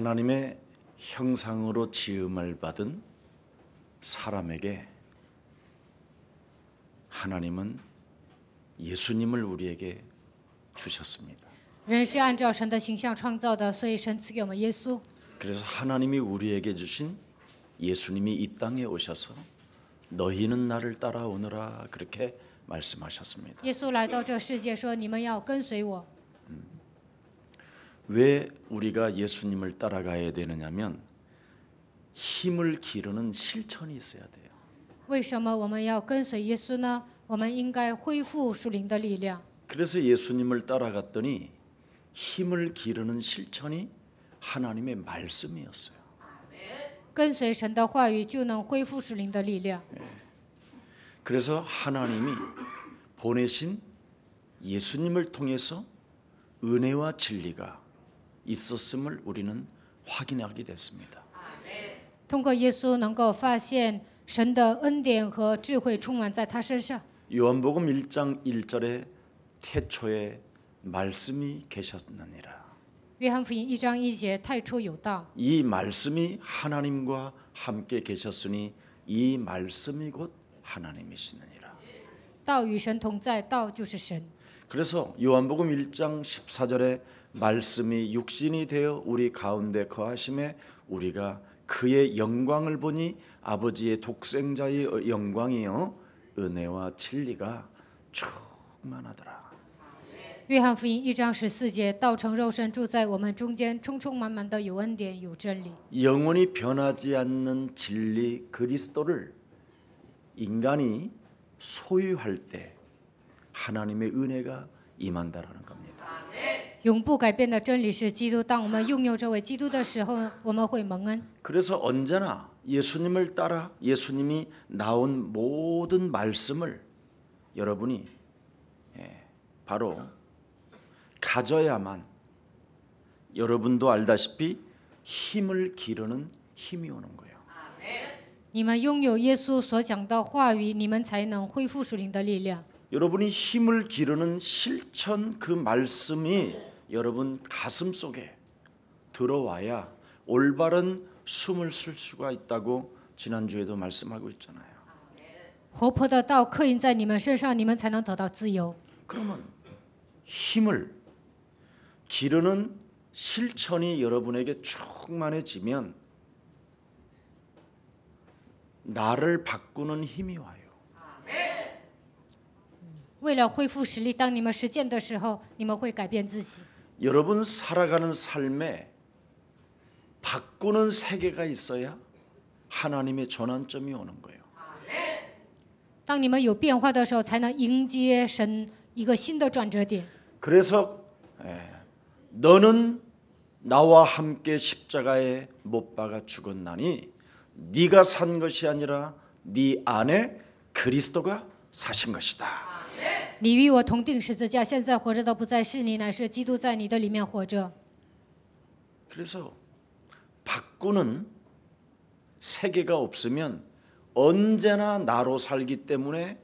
하나님의 형상으로 지음을 받은 사람에게 하나님은 예수님을 우리에게 주셨습니다. 人是按照神的形象创造的，所以神赐给我们耶稣。 그래서 하나님이 우리에게 주신 예수님이 이 땅에 오셔서 너희는 나를 따라오너라 그렇게 말씀하셨습니다. 耶稣来到这世界说：“你们要跟随我。” 왜 우리가 예수님을 따라가야 되느냐면 힘을 기르는 실천이 있어야 돼요. 为什么我们要跟随耶稣呢？我们应该恢复属灵的力量。 그래서 예수님을 따라갔더니 힘을 기르는 실천이 하나님의 말씀이었어요. 跟随神的话语，就能恢复属灵的力量。 그래서 하나님이 보내신 예수님을 통해서 은혜와 진리가 있었음을 우리는 확인하게 됐습니다. 通过耶稣，能够发现神的恩典和智慧充满在他身上。 요한복음 1장 1절에 태초에 말씀이 계셨느니라. 约翰福音1章1节，太初有道， 이 말씀이 하나님과 함께 계셨으니 이 말씀이 곧 하나님이시느니라. 道与神同在，道就是神。 그래서 요한복음 1장 14절에 말씀이 육신이 되어 우리 가운데 거하심에 우리가 그의 영광을 보니 아버지의 독생자의 영광이요 은혜와 진리가 충만하더라. 约翰福音1章14节，道成肉身住在我们中间，充充满满的有恩典有真理。 영원히 변하지 않는 진리 그리스도를 인간이 소유할 때 하나님의 은혜가 임한다라는 겁니다. 永不改变的真理是基督。当我们拥有这位基督的时候，我们会蒙恩。 그래서 언제나 예수님을 따라 예수님이 나온 모든 말씀을 여러분이 바로 가져야만 여러분도 알다시피 힘을 기르는 힘이 오는 거예요. 你们拥有耶稣所讲的话语，你们才能恢复属灵的力量。 여러분이 힘을 기르는 실천 그 말씀이 여러분 가슴 속에 들어와야 올바른 숨을 쉴 수가 있다고 지난주에도 말씀하고 있잖아요. 活泼的道刻印在你们身上，你们才能得到自由。 그러면 힘을 기르는 실천이 여러분에게 충만해지면 나를 바꾸는 힘이 와요. 为了恢复实力，当你们实践的时候，你们会改变自己。 여러분 살아가는 삶에 바꾸는 세계가 있어야 하나님의 전환점이 오는 거예요. 当你们有变化的时候，才能迎接神一个新的转折点。 그래서 너는 나와 함께 십자가에 못 박아 죽었나니 네가 산 것이 아니라 네 안에 그리스도가 사신 것이다. 你与我同定十字架，现在活着的不再是你，乃是基督在你的里面活着。 그래서 바꾸는 세계가 없으면 언제나 나로 살기 때문에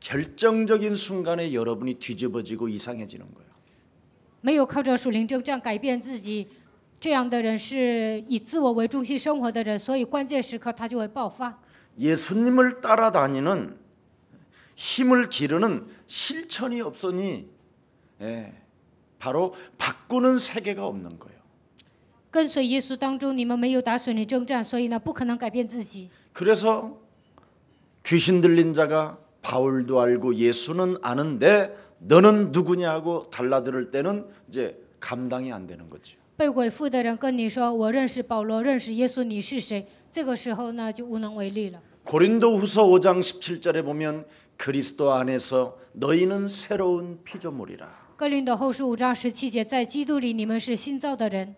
결정적인 순간에 여러분이 뒤집어지고 이상해지는 거예요. 没有靠着属灵征战改变自己，这样的人是以自我为中心生活的人，所以关键时刻他就会爆发。 예수님을 따라다니는 힘을 기르는 실천이 없으니 바로 바꾸는 세계가 없는 거예요. 跟随耶稣当中，你们没有打属灵征战，所以呢，不可能改变自己。 그래서 귀신 들린 자가 바울도 알고 예수는 아는데 너는 누구냐고 달라들을 때는 이제 감당이 안 되는 거죠. 被鬼附的人跟你说：“我认识保罗，认识耶稣，你是谁？”这个时候呢，就无能为力了。 고린도후서 5장 17절에 보면 그리스도 안에서 너희는 새로운 피조물이라. 哥林多后书5章17节，在基督里你们是新造的人。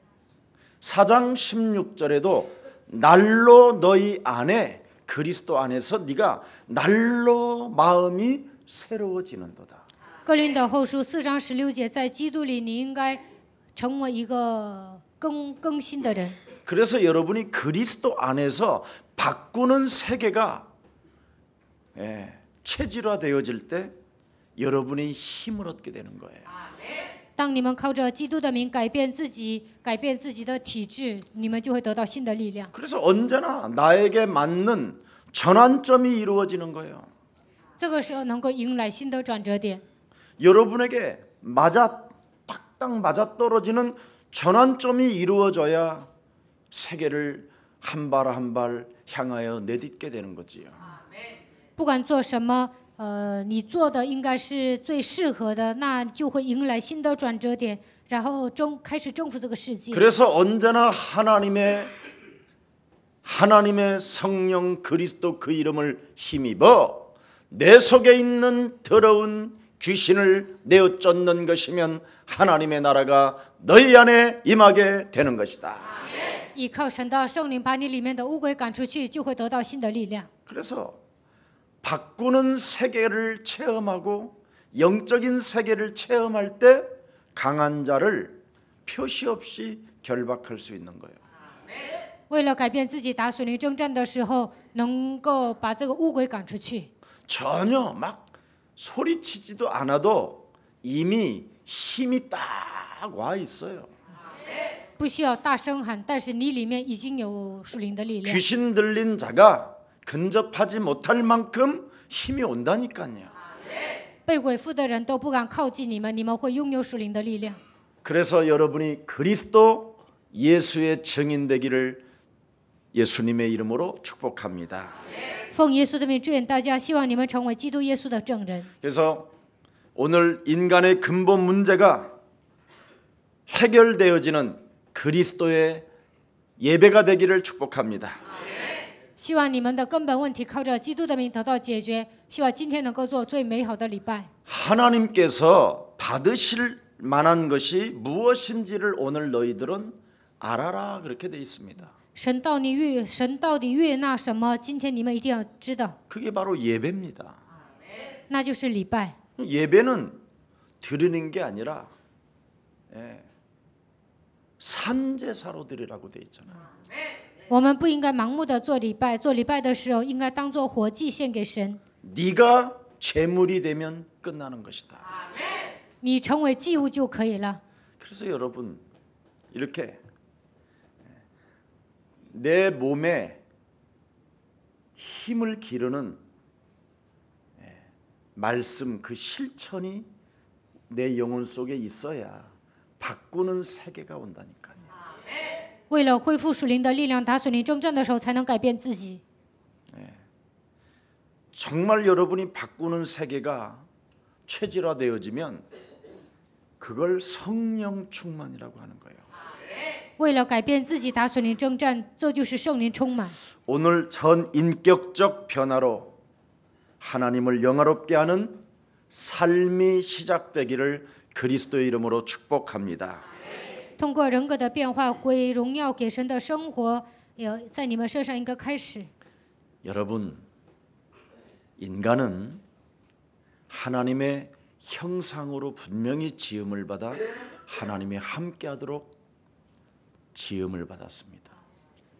4장 16절에도 날로 너희 안에 그리스도 안에서 네가 날로 마음이 새로워지는도다. 哥林多后书4章16节，在基督里你应该成为一个更新的人。 그래서 여러분이 그리스도 안에서 바꾸는 세계가 체질화되어질 때 여러분이 힘을 얻게 되는 거예요. 当你们靠着基督的名改变自己的体质，你们就会得到新的力量。 그래서 언제나 나에게 맞는 전환점이 이루어지는 거예요. 这个时候能够迎来新的转折点。 여러분에게 딱딱 맞아떨어지는 전환점이 이루어져야 세계를 한 발 한 발 향하여 내딛게 되는 거지요. 不管做什么，你做的应该是最适合的，那就会迎来新的转折点，然后开始征服这个世界。 그래서 언제나 하나님의 성령 그리스도 그 이름을 힘입어 내 속에 있는 더러운 귀신을 내어 쫓는 것이면 하나님의 나라가 너희 안에 임하게 되는 것이다. 依靠神的圣灵把你里面的污鬼赶出去，就会得到新的力量。 그래서 바꾸는 세계를 체험하고 영적인 세계를 체험할 때 강한 자를 표시 없이 결박할 수 있는 거예요. 为了改变自己打属灵征战的时候，能够把这个污鬼赶出去。 전혀 막 소리치지도 않아도 이미 힘이 딱 와 있어요. 不需要大声喊，但是你里面已经有属灵的力量。 귀신 들린 자가 근접하지 못할 만큼 힘이 온다니까요. 被鬼附的人都不敢靠近你们，你们会拥有属灵的力量。 그래서 여러분이 그리스도 예수의 증인 되기를 예수님의 이름으로 축복합니다. 奉耶稣的名祝愿大家，希望你们成为基督耶稣的证人。 그래서 오늘 인간의 근본 문제가 해결되어지는 그리스도의 예배가 되기를 축복합니다. 希望你们的根本问题靠着基督的名得到解决。希望今天能够做最美好的礼拜。 하나님께서 받으실 만한 것이 무엇인지를 오늘 너희들은 알아라 그렇게 돼 있습니다. 神到底悦纳什么？今天你们一定要知道， 그게 바로 예배입니다. 那就是礼拜。 예배는 드리는 게 아니라 산제사로 드리라고 돼 있잖아요. 我们不应该盲目的做礼拜，做礼拜的时候应该当做活祭献给神。 네가 제물이 되면 끝나는 것이다. 你成为祭物就可以了。 그래서 여러분 이렇게 내 몸에 힘을 기르는 말씀 그 실천이 내 영혼 속에 있어야 바꾸는 세계가 온다니까요. 为了恢复属灵的力量，打属灵征战的时候才能改变自己。 정말 여러분이 바꾸는 세계가 체질화되어지면 그걸 성령 충만이라고 하는 거예요. 为了改变自己打属灵征战，这就是圣灵充满。 오늘 전 인격적 변화로 하나님을 영화롭게 하는 삶이 시작되기를 그리스도의 이름으로 축복합니다. 通过人格的变化归荣耀给神的生活，也在你们身上应该开始。 여러분, 인간은 하나님의 형상으로 분명히 지음을 받아 하나님의 함께하도록 지음을 받았습니다.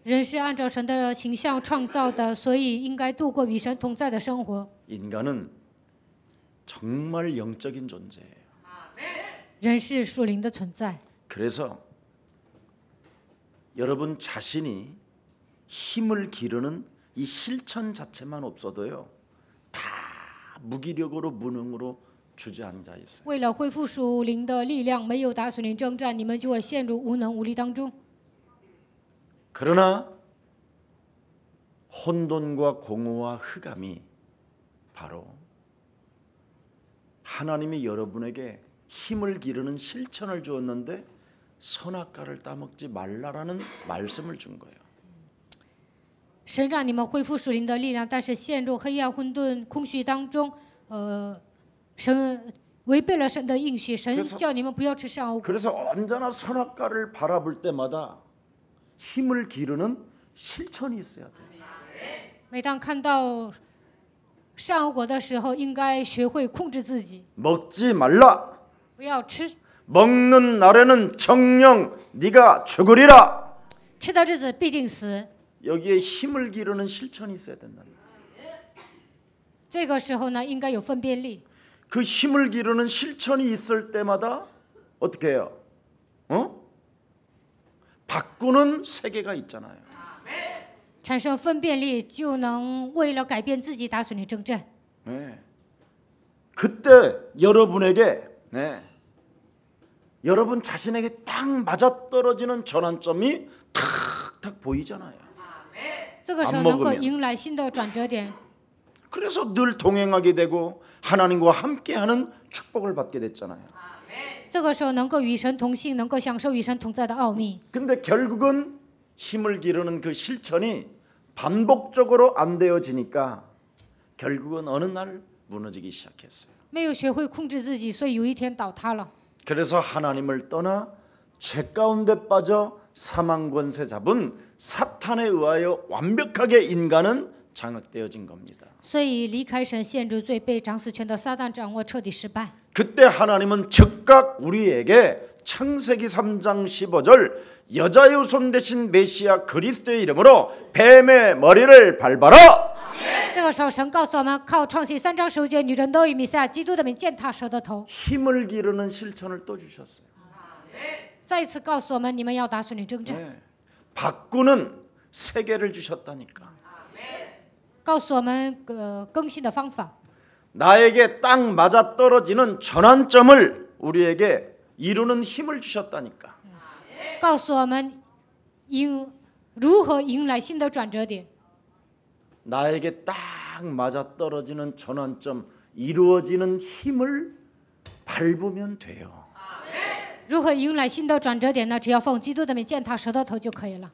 人是按照神的形象创造的，所以应该度过与神同在的生活。 인간은 정말 영적인 존재예요. 人是属灵的存在， 그래서 여러분 자신이 힘을 기르는 이 실천 자체만 없어도요, 다 무기력으로 무능으로 주저앉아 있어요. 为了恢复属灵的力量，没有打属灵征战，你们就会陷入无能无力当中。 그러나 혼돈과 공허와 흑암이 바로 하나님이 여러분에게 힘을 기르는 실천을 주었는데 선악과를 따먹지 말라라는 말씀을 준 거예요. 神让你们恢复属灵的力量，但是陷入黑暗、混沌、空虚当中，神违背了神的应许，神叫你们不要吃善恶果。 그래서 언제나 선악과를 바라볼 때마다 힘을 기르는 실천이 있어야 돼요. 每当看到善恶果的时候，应该学会控制自己， 먹지 말라. 不要吃。 먹는 날에는 정녕 네가 죽으리라. 吃的日子必定死。 여기에 힘을 기르는 실천이 있어야 된다. 这个时候呢，应该有分辨力。 그 힘을 기르는 실천이 있을 때마다 어떻게 해요? 바꾸는 세계가 있잖아요. 产生分辨力，就能为了改变自己打损你征战。 네. 그때 여러분에게 여러분 자신에게 딱 맞아떨어지는 전환점이 탁탁 보이잖아요. 这个时候能够迎来新的转折点。 그래서 늘 동행하게 되고 하나님과 함께하는 축복을 받게 됐잖아요. 这个时候能够与神同行，能够享受与神同在的奥秘。 근데 결국은 힘을 기르는 그 실천이 반복적으로 안 되어지니까 결국은 어느 날 무너지기 시작했어요. 没有学会控制自己，所以有一天倒塌了。 그래서 하나님을 떠나 죄 가운데 빠져 사망 권세 잡은 사탄에 의하여 완벽하게 인간은 장악되어진 겁니다. 所以离开神，陷入罪，被掌死权的撒旦掌握，彻底失败。 그때 하나님은 즉각 우리에게 창세기 3장 15절 여자의 손 대신 메시아 그리스도의 이름으로 뱀의 머리를 밟아라. 这个时候，神告诉我们，靠创世3章15节，女人都以弥赛亚基督的名践踏蛇的头。 힘을 기르는 실천을 또 주셨어요. 再一次告诉我们，你们要打损你征战。 바꾸는 세계를 주셨다니까. 告诉我们更新的方法。 나에게 딱 맞아떨어지는 전환점을 우리에게 이루는 힘을 주셨다니까. 告诉我们如何迎来新的转折点。 나에게 딱 맞아떨어지는 전환점 이루어지는 힘을 밟으면 돼요. 如何迎来新的转折点呢？只要奉基督的名践踏蛇的头就可以了。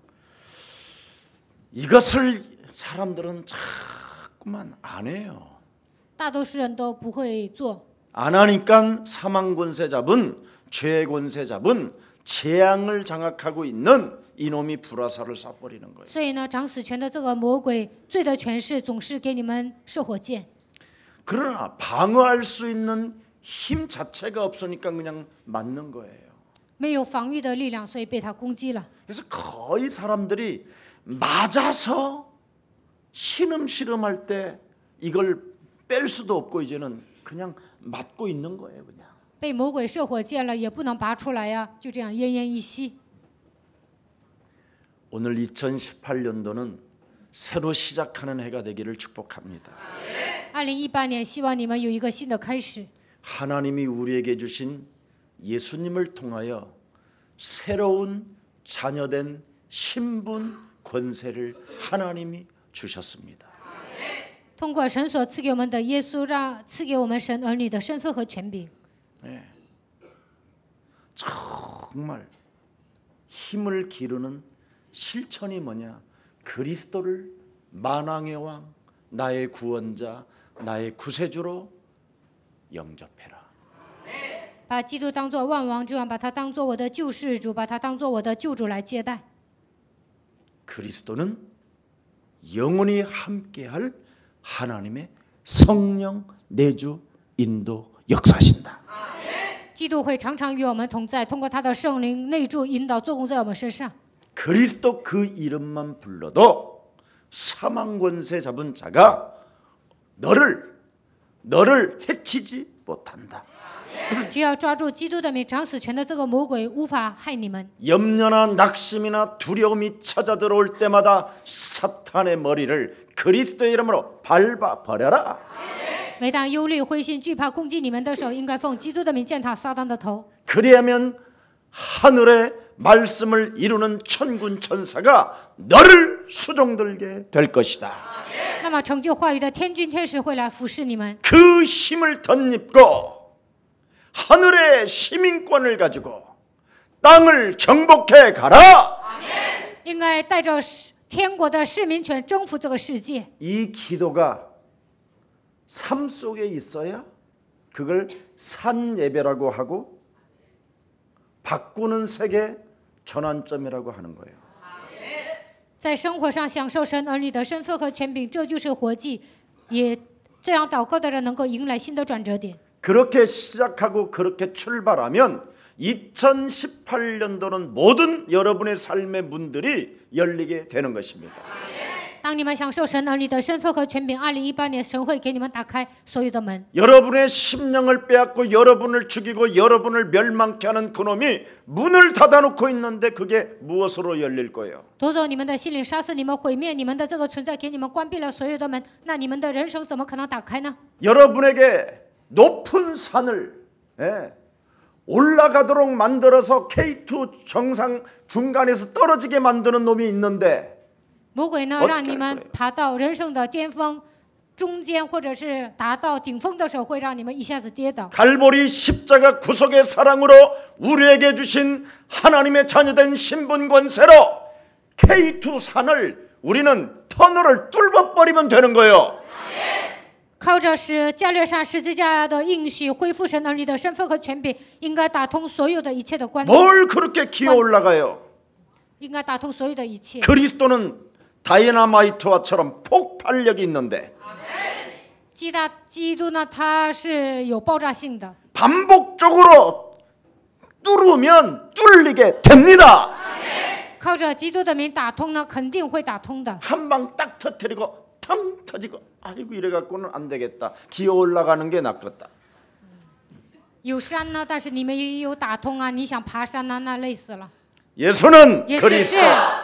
이것을 사람들은 자꾸만 안 해요. 大多数人都不会做， 안 하니까 사망 권세 잡은 죄 권세 잡은 재앙을 장악하고 있는 이놈이 불화살을 쏴버리는 거예요. 所以呢，掌死权的这个魔鬼罪的权势总是给你们射火箭。 그러나 방어할 수 있는 힘 자체가 없으니까 그냥 맞는 거예요. 没有防御的力量，所以被他攻击了。 그래서 거의 사람들이 맞아서 신음할 때 이걸 뺄 수도 없고 이제는 그냥 맞고 있는 거예요, 그냥. 被魔鬼射火箭了，也不能拔出来呀，就这样奄奄一息。 오늘 2018년도는 새로 시작하는 해가 되기를 축복합니다. 2018年，希望你们有一个新的开始。 하나님이 우리에게 주신 예수님을 통하여 새로운 자녀된 신분 권세를 하나님이 주셨습니다. 通过神所赐给我们的耶稣，赐给我们神儿女的身份和权柄。 네. 정말 힘을 기르는 실천이 뭐냐? 그리스도를 만왕의 왕, 나의 구원자, 나의 구세주로 영접해라. 把基督当作万王之王，把他当作我的救世主，把他当作我的救主来接待。 그리스도는 영원히 함께할 하나님의 성령 내주 인도 역사하신다. 基督会常常与我们同在，通过他的圣灵内住引导做工在我们身上。 그리스도 그 이름만 불러도 사망 권세 잡은 자가 너를 해치지 못한다. 只要抓住基督的名，掌死权的这个魔鬼无法害你们。 염려나 낙심이나 두려움이 찾아 들어올 때마다 사탄의 머리를 그리스도의 이름으로 밟아 버려라. 每当忧虑、灰心、惧怕攻击你们的时候，应该奉基督的名践踏撒旦的头。 그리하면 하늘의 말씀을 이루는 천군 천사가 너를 수종들게 될 것이다. 那么成就话语的天军天使会来服侍你们。 그 힘을 덧입고 하늘의 시민권을 가지고 땅을 정복해 가라. 应该带着天国的市民权征服这个世界。 이 기도가 삶 속에 있어야 그걸 산 예배라고 하고 바꾸는 세계 전환점이라고 하는 거예요. 在生活上享受神儿女的身份和权柄，这就是活祭。也这样祷告的人能够迎来新的转折点。 그렇게 시작하고 그렇게 출발하면 2018년도는 모든 여러분의 삶의 문들이 열리게 되는 것입니다. 当你们享受神儿女的身份和权柄，2018年神会给你们打开所有的门。 여러분의 심령을 빼앗고 여러분을 죽이고 여러분을 멸망케 하는 그놈이 문을 닫아놓고 있는데 그게 무엇으로 열릴 거예요? 夺走你们的心灵，杀死你们，毁灭你们的这个存在，给你们关闭了所有的门，那你们的人生怎么可能打开呢？ 여러분에게 높은 산을 올라가도록 만들어서 K2 정상 중간에서 떨어지게 만드는 놈이 있는데 魔鬼呢，让你们爬到人生的巅峰中间，或者是达到顶峰的时候，会让你们一下子跌倒。 갈보리 십자가 구속의 사랑으로 우리에게 주신 하나님의 자녀된 신분 권세로 K2 산을 우리는 터널을 뚫어버리면 되는 거예요. 靠着是加略山十字架的应许，恢复神儿女的身份和权柄，应该打通所有的一切的关。 뭘 그렇게 기어 올라가요? 应该打通所有的一切。 그리스도는 다이너마이트와처럼 폭발력이 있는데 基督呢，它是有爆炸性的， 반복적으로 뚫으면 뚫리게 됩니다. 靠着基督的名打通呢，肯定会打通的。 한 방 딱 터뜨리고 텅 터지고 아이고 이래갖고는 안 되겠다. 기어 올라가는 게 낫겠다. 有山呢，但是你们也有打通啊，你想爬山呢，那累死了。 예수는 그리스도,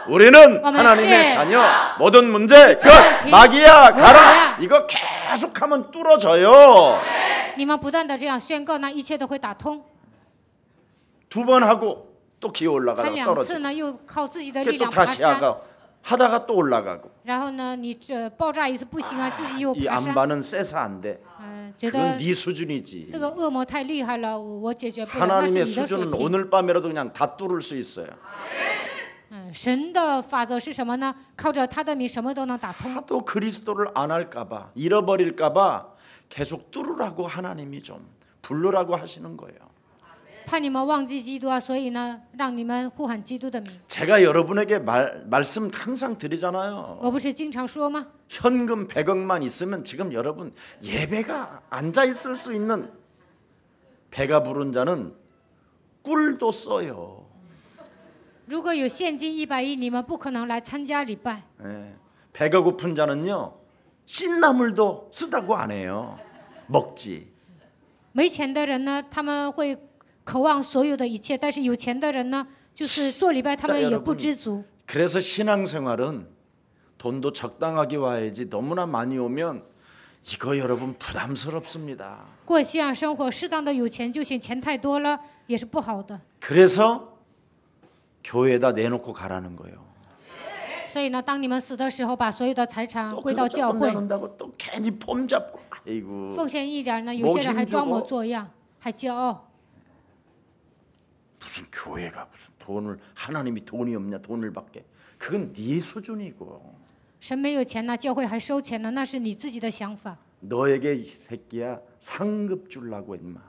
우리는 하나님의 자녀. 모든 문제 끝. 마귀야 가라. 이거 계속하면 뚫어져요. 你们不断的这样宣告，那一切都会打通。 두 번 하고 또 기어 还 올라가다가 2次 떨어져. 呢，又靠自己的力 또 量爬 다시 山。 하다가 또 올라가고. 然后呢，你这爆炸一次不行啊，自己又 이 爬山。 안반은 세서 안 돼. 觉 그건 得 네 수준이지. 这个恶魔太厉害了，我解决不了，那是 하나님의 你的水 수준은 平。 오늘 밤이라도 그냥 다 뚫을 수 있어요. 神的法则是什么呢？靠着他的名，什么都能打通。 하도 그리스도를 안 할까봐 잃어버릴까봐 계속 뚫으라고 하나님이 좀 부르라고 하시는 거예요. 怕你们忘记基督啊，所以呢，让你们呼喊基督的名。 제가 여러분에게 말씀 항상 드리잖아요. 我不是经常说吗？ 현금 100억만 있으면 지금 여러분 예배가 앉아 있을 수 있는 배가 부른 자는 꿀도 써요. 如果有现金100亿，你们不可能来参加礼拜。 배가 고픈 자는요 찐나물도 쓰다고 안 해요. 먹지. 没钱的人呢，他们会渴望所有的一切，但是有钱的人呢，就是做礼拜，他们也不知足。 그래서 신앙생활은 돈도 적당하게 와야지 너무나 많이 오면 이거 여러분 부담스럽습니다. 过信仰生活，适当的有钱就行，钱太多了也是不好的。 그래서 교회에다 내놓고 가라는 거예요. 所以呢，当你们死的时候，把所有的财产归到教会， 내놓는다고 또 괜히 폼 잡고 아이고 奉献一点呢，有些人还装模作样，还骄傲。 무슨 교회가 무슨 돈을 하나님이 돈이 없냐 돈을 받게 그건 네 수준이고 神没有钱呢，教会还收钱呢，那是你自己的想法。 너에게 이 새끼야 상급 주려고 임마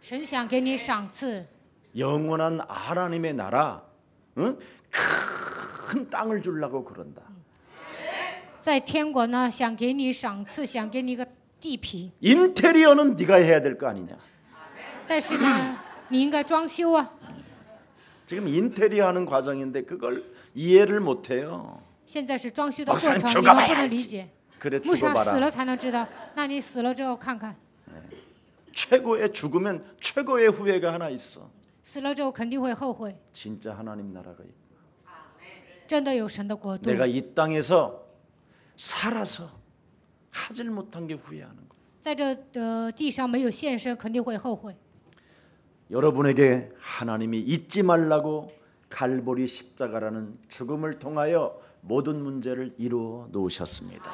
神想给你赏赐， 영원한 하나님의 나라 응? 큰 땅을 주려고 그런다 在天国呢，想给你赏赐，想给你一个地皮， 인테리어는 네가 해야 될 거 아니냐 但是呢，你应该装修啊。 지금 인테리어 하는 과정인데 그걸 이해를 못해요 现在是装修的过程， 막상 你们不能理解。 그래 牧师死 죽어봐라 了才能知道，那你死了之后看看， 최고의 죽으면 최고의 후회가 하나 있어 死了之后肯定会后悔。 진짜 하나님 나라가 있고 真的有神的国度。 내가 이 땅에서 살아서 하질 못한 게 후회하는 거예요 在这地上没有献身，肯定会后悔。 여러분에게 하나님이 잊지 말라고 갈보리 십자가라는 죽음을 통하여 모든 문제를 이루어 놓으셨습니다.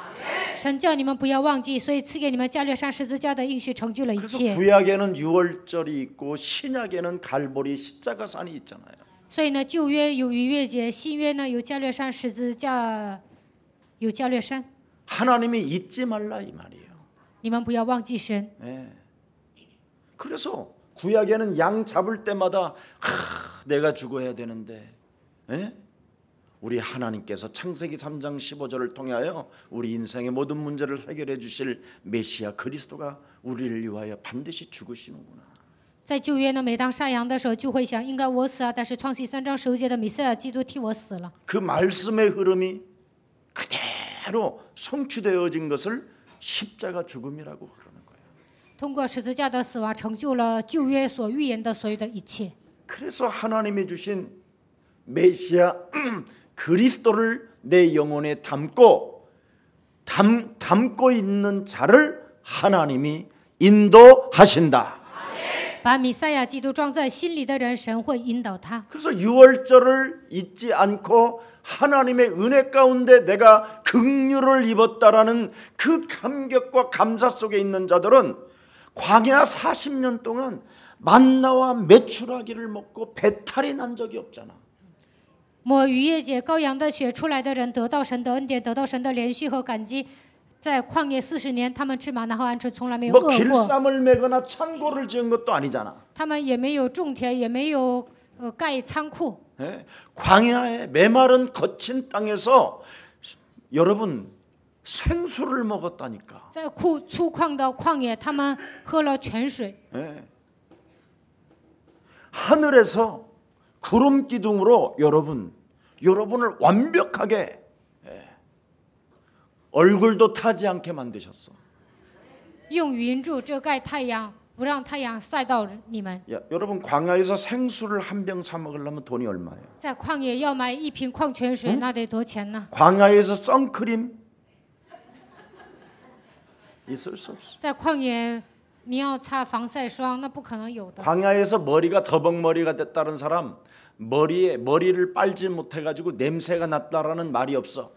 神叫你们不要忘记，所以赐给你们加略山十字架的应许成就了一 그래서 切。 구약에는 유월절이 있고 신약에는 갈보리 십자가산이 있잖아요. 所以呢，旧约有逾越节，新约呢有加略山十字架，有加略山。 하나님이 잊지 말라 이 말이에요. 你们不要忘记神。 그래서 구약에는 양 잡을 때마다 내가 죽어야 되는데 우리 하나님께서 창세기 3장 15절을 통하여 우리 인생의 모든 문제를 해결해 주실 메시아 그리스도가 우리를 위하여 반드시 죽으시는구나. 在旧约呢，每当杀羊的时候，就会想，应该我死啊，但是创世3章15节的弥赛亚基督替我死了。 그 말씀의 흐름이 그대로 그대로 성취되어진 것을 십자가 죽음이라고 그러는 거예요. 通过十字架的死亡，成就了旧约所预言的所有的一切。 그래서 하나님이 주신 메시아 그리스도를 내 영혼에 담고 있는 자를 하나님이 인도하신다. 把弥赛亚基督装在心里的人，神会引导他。 그래서 유월절을 잊지 않고 하나님의 은혜 가운데 내가 긍휼을 입었다라는 그 감격과 감사 속에 있는 자들은 광야 40년 동안 만나와 메추라기를 먹고 배탈이 난 적이 없잖아. 摸逾越节羔羊的血出来的人，得到神的恩典，得到神的连续和感激。在旷野40年，他们吃玛拿和鹌鹑，从来没有饿过。 길쌈을 매거나 창고를 지은 것도 아니잖아. 他们也没有种田，也没有盖仓库。 광야의 메마른 거친 땅에서 여러분 생수를 먹었다니까. 在粗犷的旷野，他们喝了泉水。 하늘에서 구름 기둥으로 여러분을 완벽하게 얼굴도 타지 않게 만드셨어. 用云柱遮盖太阳，不让太阳晒到你们。 여러분 광야에서 생수를 한 병 사 먹으려면 돈이 얼마예요? 在旷野要买一瓶矿泉水，那得多钱呢？ 광야에서 선크림 있을 수 없어. 在旷野，你要擦防晒霜，那不可能有的。 광야에서 머리가 더벅머리가 됐다는 사람 머리를 빨지 못해가지고 냄새가 났다라는 말이 없어.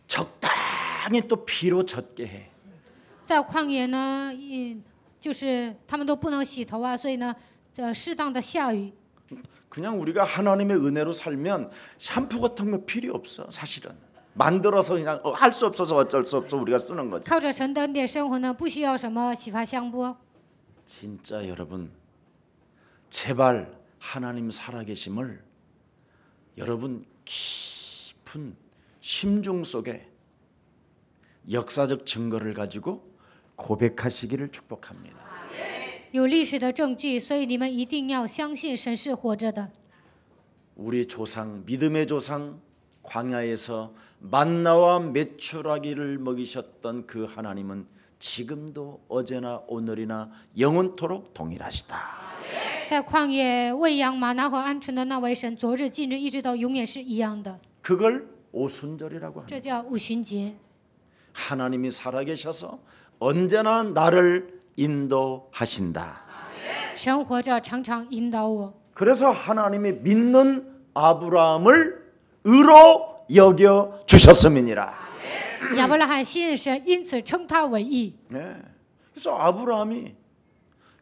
적당히 또 비로 젖게 해. 在旷野呢，就是他们都不能洗头啊，所以呢，适当的下雨。 그냥 우리가 하나님의 은혜로 살면 샴푸 같은 거 필요 없어. 사실은 만들어서 그냥 할 수 없어서 어쩔 수 없어 우리가 쓰는 거지. 靠着神的恩典生活呢，不需要什么洗发香波。 진짜 여러분 제발 하나님 살아계심을 여러분 깊은 심중 속에 역사적 증거를 가지고 고백하시기를 축복합니다. 有历史的证据，所以你们一定要相信神是活着的。 우리 조상 믿음의 조상 광야에서 만나와 메추라기를 먹이셨던 그 하나님은 지금도 어제나 오늘이나 영원토록 동일하시다. 在旷野喂养玛拿和鹌鹑的那位神，昨日、今日一直到永远是一样的。 그걸 오순절이라고 합니다. 这叫五旬节。 하나님이 살아계셔서 언제나 나를 인도하신다. 神活着，常常引导我。 그래서 하나님이 믿는 아브라함을 의로 여겨 주셨음이니라. 亚伯拉罕信神，因此称他为义。 그래서 아브라함이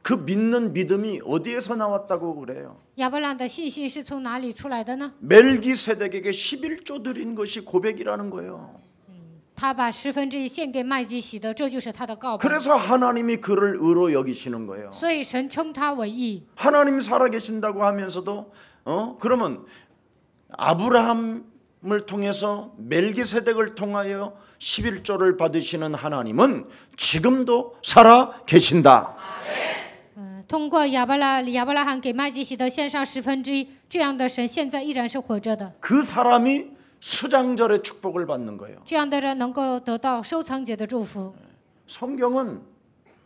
그 믿는 믿음이 어디에서 나왔다고 그래요? 亚伯拉罕的信心是从哪里出来的呢？ 멜기세덱에게 11조 드린 것이 고백이라는 거예요. 他把1/10献给麦基洗德，这就是他的告白。 그래서 하나님이 그를 의로 여기시는 거예요. 所以神称他为义。 하나님 살아계신다고 하면서도 그러면 아브라함을 통해서 멜기세덱을 통하여 11조를 받으시는 하나님은 지금도 살아계신다. 通过亚伯拉罕给麦基洗德献上1/10，这样的神现在依然是活着的。 그 사람이 수장절의 축복을 받는 거예요. 这样的人能够得到收藏节的祝福。 성경은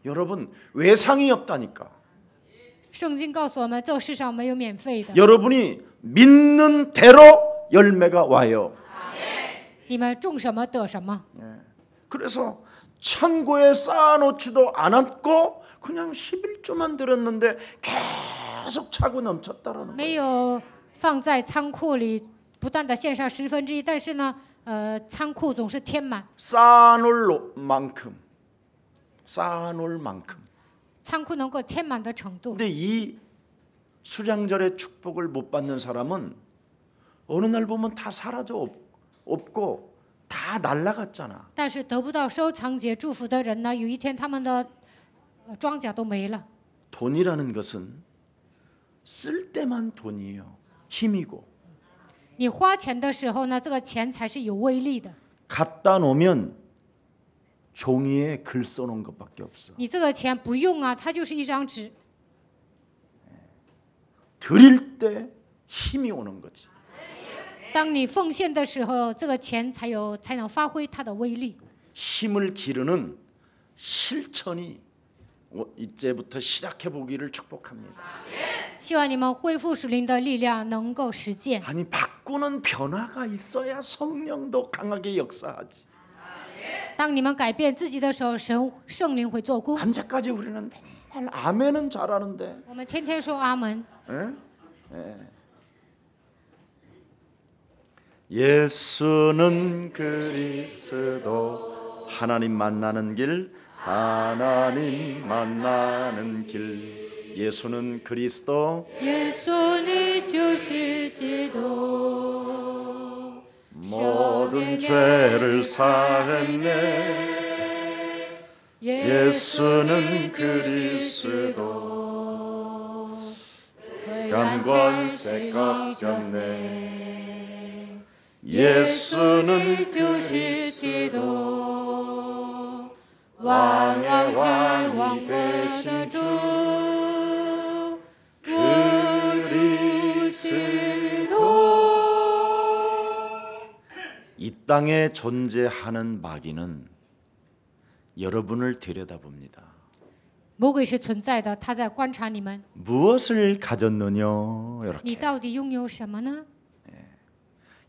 여러분 외상이 없다니까. 圣经告诉我们，这世上没有免费的。 여러분이 믿는 대로 열매가 와요. 你们种什么得什么。 그래서 창고에 쌓아놓지도 않았고 그냥 11조만 드렸는데 계속 차고 넘쳤다라는 거예요. 没有放在仓库里，不断的献上1/10，但是呢，仓库总是填满。 쌓아놓을 만큼. 仓库能够填满的程度。 근데 이 수장절의 축복을 못 받는 사람은 어느 날 보면 다 사라져 없고 다 날아갔잖아. 但是得不到收藏节祝福的人呢，有一天他们的庄稼都没了。 돈이라는 것은 쓸 때만 돈이에요. 힘이고. 你花钱的时候呢，这个钱才是有威力的。 갖다 놓으면 종이에 글 써놓은 것밖에 없어. 你这个钱不用啊，它就是一张纸。 드릴 때 힘이 오는 거지. 当你奉献的时候，这个钱才能发挥它的威力。 힘을 기르는 실천이 이제부터 시작해 보기를 축복합니다. 希望你们恢复属灵的力量，能够实践。 아니 바꾸는 변화가 있어야 성령도 강하게 역사하지. 当你们改变自己的时候，圣灵会做工。 언제까지 우리는 맨날 아멘은 잘하는데. 我们天天说阿门。 예수는 그리스도 하나님 만나는 길 하나님 만나는 길 예수는 그리스도 耶稣，你就是基督， 모든 죄를 사했네 예수는 그리스도 간 관세 깎였네 예수는 그리스도 왕의 왕이 되신 주 그리스도 이 땅에 존재하는 마귀는 여러분을 들여다봅니다. 魔鬼是存在的，他在观察你们。 무엇을 가졌느냐 你 이렇게 到底拥有什么呢？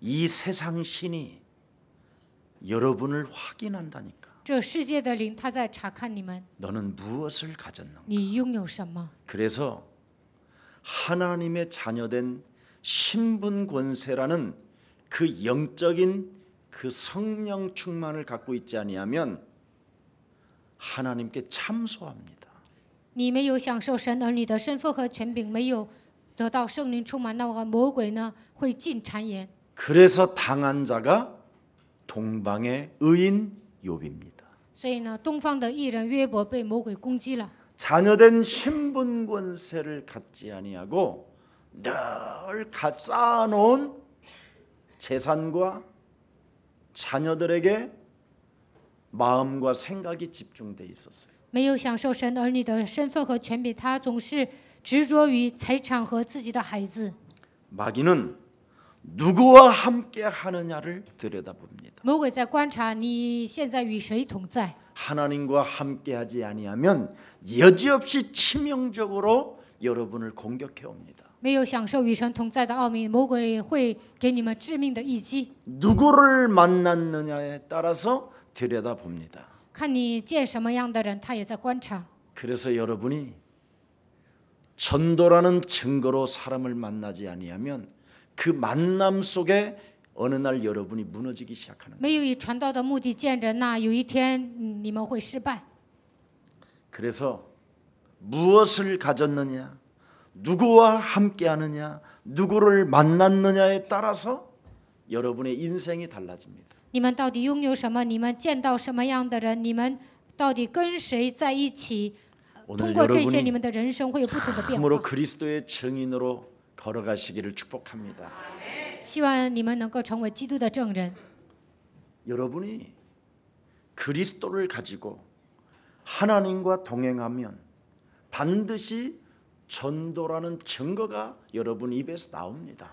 이 세상 신이 여러분을 확인한다니까. 这世界的灵，他在查看你们， 너는 무엇을 가졌는가? 你拥有什么？ 그래서 하나님의 자녀된 신분 권세라는 그 영적인 그 성령 충만을 갖고 있지 아니하면 하나님께 참소합니다. 你没有享受神儿女的身份和权柄，没有得到圣灵充满，那么魔鬼呢会进谗言。 그래서 당한 자가 동방의 의인 욥입니다. 所以呢，东方的艺人约伯被魔鬼攻击了。 자녀된 신분 권세를 갖지 아니하고 늘 쌓아놓은 재산과 자녀들에게 마음과 생각이 집중돼 있었어요. 没有享受神儿女的身份和权柄，他总是执着于财产和自己的孩子。 마귀는 누구와 함께 하느냐를 들여다봅니다. 魔鬼在观察你现在与谁同在。 하나님과 함께하지 아니하면 여지없이 치명적으로 여러분을 공격해 옵니다. 没有享受与神同在的奥秘，魔鬼会给你们致命的一击。 누구를 만났느냐에 따라서 들여다봅니다. 看你见什么样的人，他也在观察。 그래서 여러분이 전도라는 증거로 사람을 만나지 아니하면 그 만남 속에 어느 날 여러분이 무너지기 시작하는 거예요. 没有以传道的目的见人呐，有一天你们会失败。 그래서 무엇을 가졌느냐, 누구와 함께하느냐, 누구를 만났느냐에 따라서 여러분의 인생이 달라집니다. 你们到底拥有什么？你们见到什么样的人？你们到底跟谁在一起？通过这些，你们的人生会有不同的变化。 참으로 그리스도의 증인으로 걸어가시기를 축복합니다. 希望你们能够成为基督的证人。 여러분이 그리스도를 가지고 하나님과 동행하면 반드시 전도라는 증거가 여러분 입에서 나옵니다.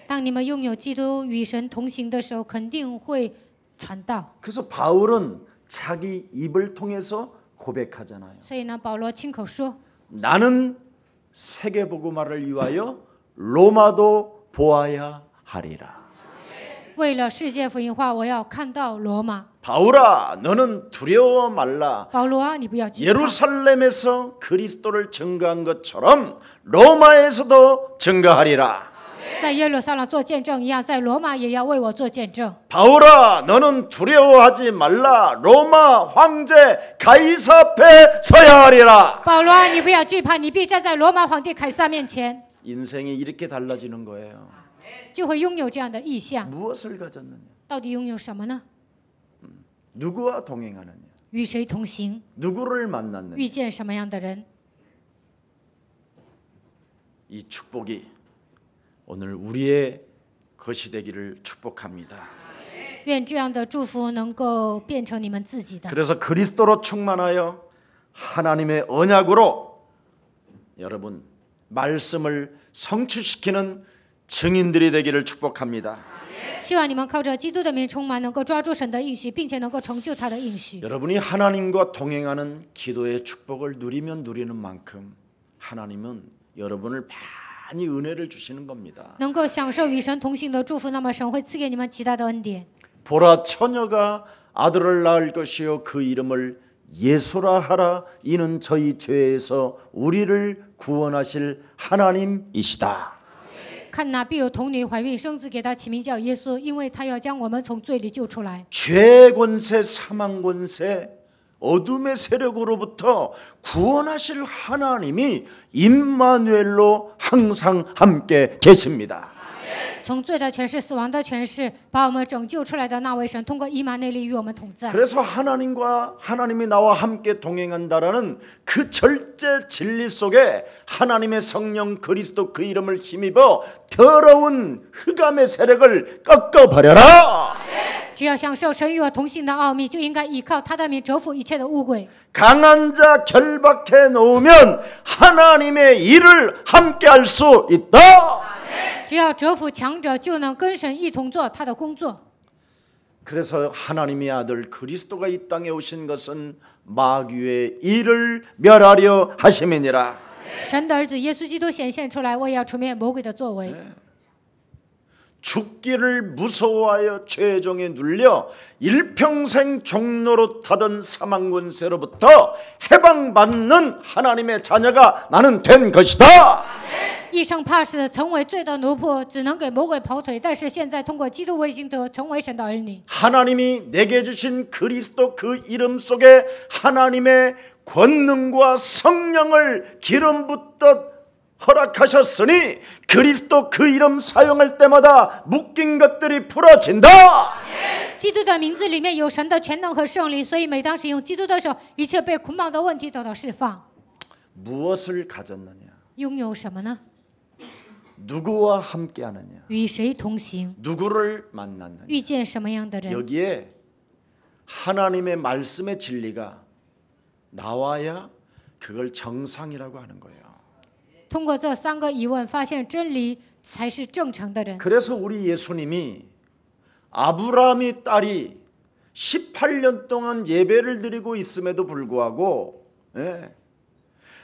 当你们拥有基督与神同行的时候，肯定会传道。 그래서 바울은 자기 입을 통해서 고백하잖아요. 所以呢，保罗亲口说： 나는 세계복음화를 위하여 로마도 보아야 하리라. 为了世界福音化，我要看到罗马。 바울아, 너는 두려워 말라. 保罗啊，你不要惧怕。 예루살렘에서 그리스도를 증거한 것처럼 로마에서도 증거하리라. 在耶路撒冷做见证一样，在罗马也要为我做见证。 바울아, 너는 두려워하지 말라. 로마 황제 가이사 앞에 서야 하리라. 保罗啊，你不要惧怕，你必站在罗马皇帝凯撒面前， 인생이 이렇게 달라지는 거예요. 就会拥有这样的意象。 무엇을 가졌느냐? 到底拥有什么呢？ 누구와 동행하느냐? 与谁同行？ 누구를 만났느냐? 遇见什么样的人？ 이 축복이 오늘 우리의 것이 되기를 축복합니다. 愿这样的祝福能够变成你们自己的。 그래서 그리스도로 충만하여 하나님의 언약으로 여러분 말씀을 성취시키는 증인들이 되기를 축복합니다. 希望你们靠着基督的名充满，能够抓住神的应许，并且能够成就他的应许。 여러분이 하나님과 동행하는 기도의 축복을 누리면 누리는 만큼 하나님은 여러분을 많이 은혜를 주시는 겁니다. 能够享受与神同行的祝福，那么神会赐给你们极大的恩典。 보라 처녀가 아들을 낳을 것이요 그 이름을 예수라 하라. 이는 저희 죄에서 우리를 구원하실 하나님이시다. 看哪，必有童女怀孕生子，给他起名叫耶稣，因为他要将我们从罪里救出来。 죄 권세, 사망 권세, 어둠의 세력으로부터 구원하실 하나님이 임마누엘로 항상 함께 계십니다. 从罪的权势、死亡的权势，把我们拯救出来的那位神，通过以马内利与我们同在。 그래서 하나님이 나와 함께 동행한다라는 그 절제 진리 속에 하나님의 성령 그리스도 그 이름을 힘입어 더러운 흑암의 세력을 꺾어버려라. 只要享受神与我同行的奥秘，就应该依靠他的名折服一切的污鬼。 강한 자 결박해 놓으면 하나님의 일을 함께 할 수 있다. 只要折服强者，就能跟神一同做他的工作。 그래서 하나님의 아들 그리스도가 이 땅에 오신 것은 마귀의 일을 멸하려 하심이니라. 神的儿子耶稣基督显现出来，为要除灭魔鬼的作为。 죽기를 무서워하여 죄종에 눌려 일평생 종로로 타던 사망 권세로부터 해방받는 하나님의 자녀가 나는 된 것이다. 一生怕死，成为罪的奴仆，只能给魔鬼跑腿。但是现在通过基督，我已经得成为神的儿女。 하나님이 내게 주신 그리스도 그 이름 속에 하나님의 권능과 성령을 기름 붓듯 허락하셨으니 그리스도 그 이름 사용할 때마다 묶인 것들이 풀어진다. 基督的名字里面有神的全能和胜利，所以每当使用基督的时候，一切被捆绑的问题得到释放。 무엇을 가졌느냐? 拥有什么呢？ 누구와 함께하느냐? 与谁同行？ 누구를 만났느냐? 遇见什么样的人？ 여기에 하나님의 말씀의 진리가 나와야 그걸 정상이라고 하는 거예요. 通过这三个疑问，发现真理才是正常的人。 그래서 우리 예수님이 아브라함의 딸이 18년 동안 예배를 드리고 있음에도 불구하고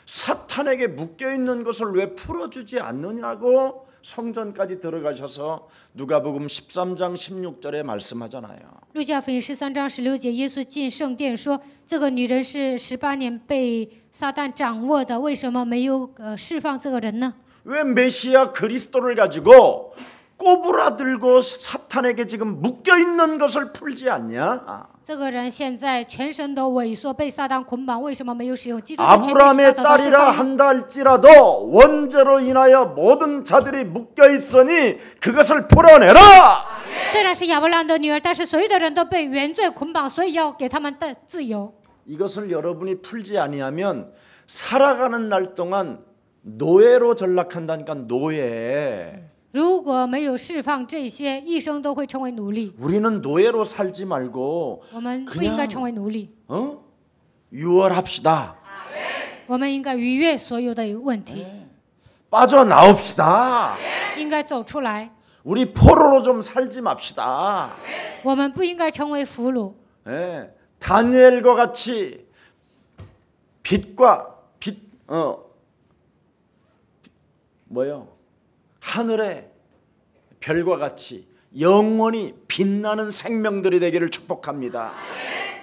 사탄에게 묶여있는 것을 왜 풀어주지 않느냐고 성전까지 들어가셔서 누가복음 13장 16절에 말씀하잖아요. 路加福音13章16节，耶稣进圣殿说：“这个女人是18年被撒旦掌握的，为什么没有释放这个人呢？ 왜 메시아 그리스도를 가지고 꼬부라들고 사탄에게 지금 묶여있는 것을 풀지 않냐? 这个人现在全身都萎缩，被撒旦捆绑，为什么没有使用基督的权柄使 아브라함의 他得到释 딸이라 放呢？ 한다 할지라도 원죄로 인하여 모든 자들이 묶여있으니 그것을 풀어내라. 虽然是亚伯拉罕的女儿，但是所有的人都被原罪捆绑，所以要给他们的自由。 이것을 여러분이 풀지 아니하면 살아가는 날 동안 노예로 전락한다니까. 노예. 如果没有释放这些，一生都会成为奴隶。 우리는 노예로 살지 말고 我们不应该成 그냥 为奴隶， 유월합시다. 我们应该逾越所有的问题， 빠져나옵시다. 应该走出来。 우리 포로로 좀 살지 맙시다. 我们不应该成为俘虏。 다니엘과 같이 빛과 하늘의 별과 같이 영원히 빛나는 생명들이 되기를 축복합니다.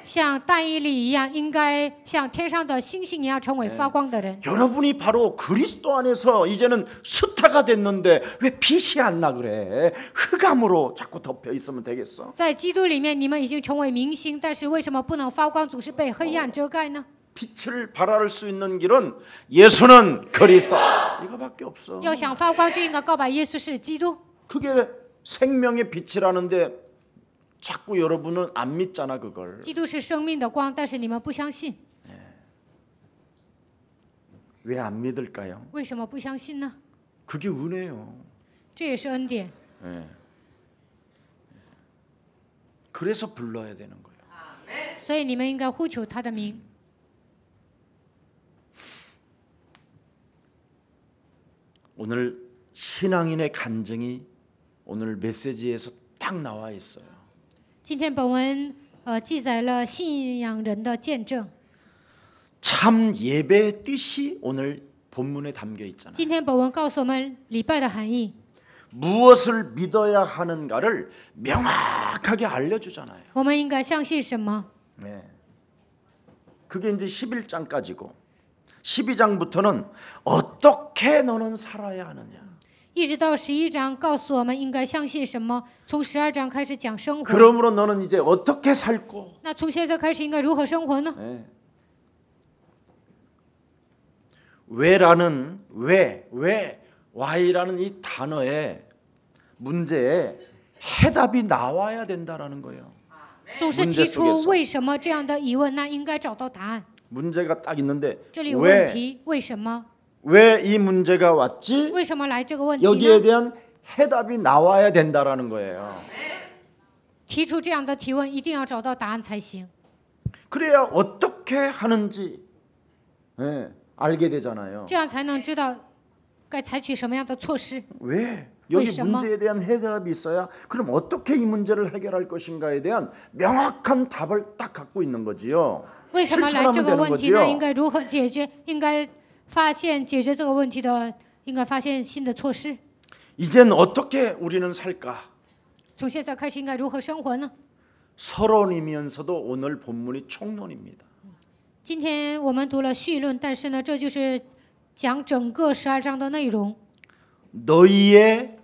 像但以理一样，应该像天上的星星一样，成为发光的人。 여러분이 바로 그리스도 안에서 이제는 스타가 됐는데 왜 빛이 안 나 그래? 흑암으로 자꾸 덮여 있으면 되겠어? 在基督里面，你们已经成为明星，但是为什么不能发光，总是被黑暗遮盖呢？ 빛을 발할 수 있는 길은 예수는 그리스도 이거밖에 없어. 要想发光，就应该告白耶稣是基督。 그게 생명의 빛이라는데 자꾸 여러분은 안 믿잖아 그걸. 基督是生命的光，但是你们不相信， 왜 안 믿을까요? 为什么不相信呢？ 그게 은혜요. 这也是恩典， 그래서 불러야 되는 거예요. 所以你们应该呼求他的名。 오늘 신앙인의 간증이 오늘 메시지에서 딱 나와 있어요. 今天本文记载了信仰人的见证。 참 예배의 뜻이 오늘 본문에 담겨 있잖아요. 今天本文告诉我们礼拜的含义。 무엇을 믿어야 하는가를 명확하게 알려주잖아요. 我们应该相信什么？ 네. 그게 이제 11장까지고 12장부터는 어떻게 너는 살아야 하느냐. 一直到11章告诉我们应该相信什么。从12章开始讲生活。 그러므로 너는 이제 어떻게 살고. 那从现在开始应该如何生活呢？ 네. 왜라는 왜 why라는 이 단어의 문제에 해답이 나와야 된다라는 거예요. 总是提出为什么这样的疑问，那应该找到答案。 문제가 딱 있는데 这里有问题，为什么？ 왜 이 문제가 왔지? 为什么来这个问题 여기에 呢？ 대한 해답이 나와야 된다라는 거예요. 提出这样的提问，一定要找到答案才行。 그래야 어떻게 하는지 네, 알게 되잖아요. 这样才能知道该采取什么样的措施。 왜? 여기 为什么？ 문제에 대한 해답이 있어야 그럼 어떻게 이 문제를 해결할 것인가에 대한 명확한 답을 딱 갖고 있는 거지요. 为什么来这 실천하면 个 되는 问题呢？应 거지요. 该如何解决？应该发现解决这个问题的，应该发现新的措施。 이젠 어떻게 우리는 살까? 从现在开始应该如何生活呢？ 서론이면서도 오늘 본문이 총론입니다. 今天我们读了序论，但是呢，这就是讲整个12章的内容。 너희의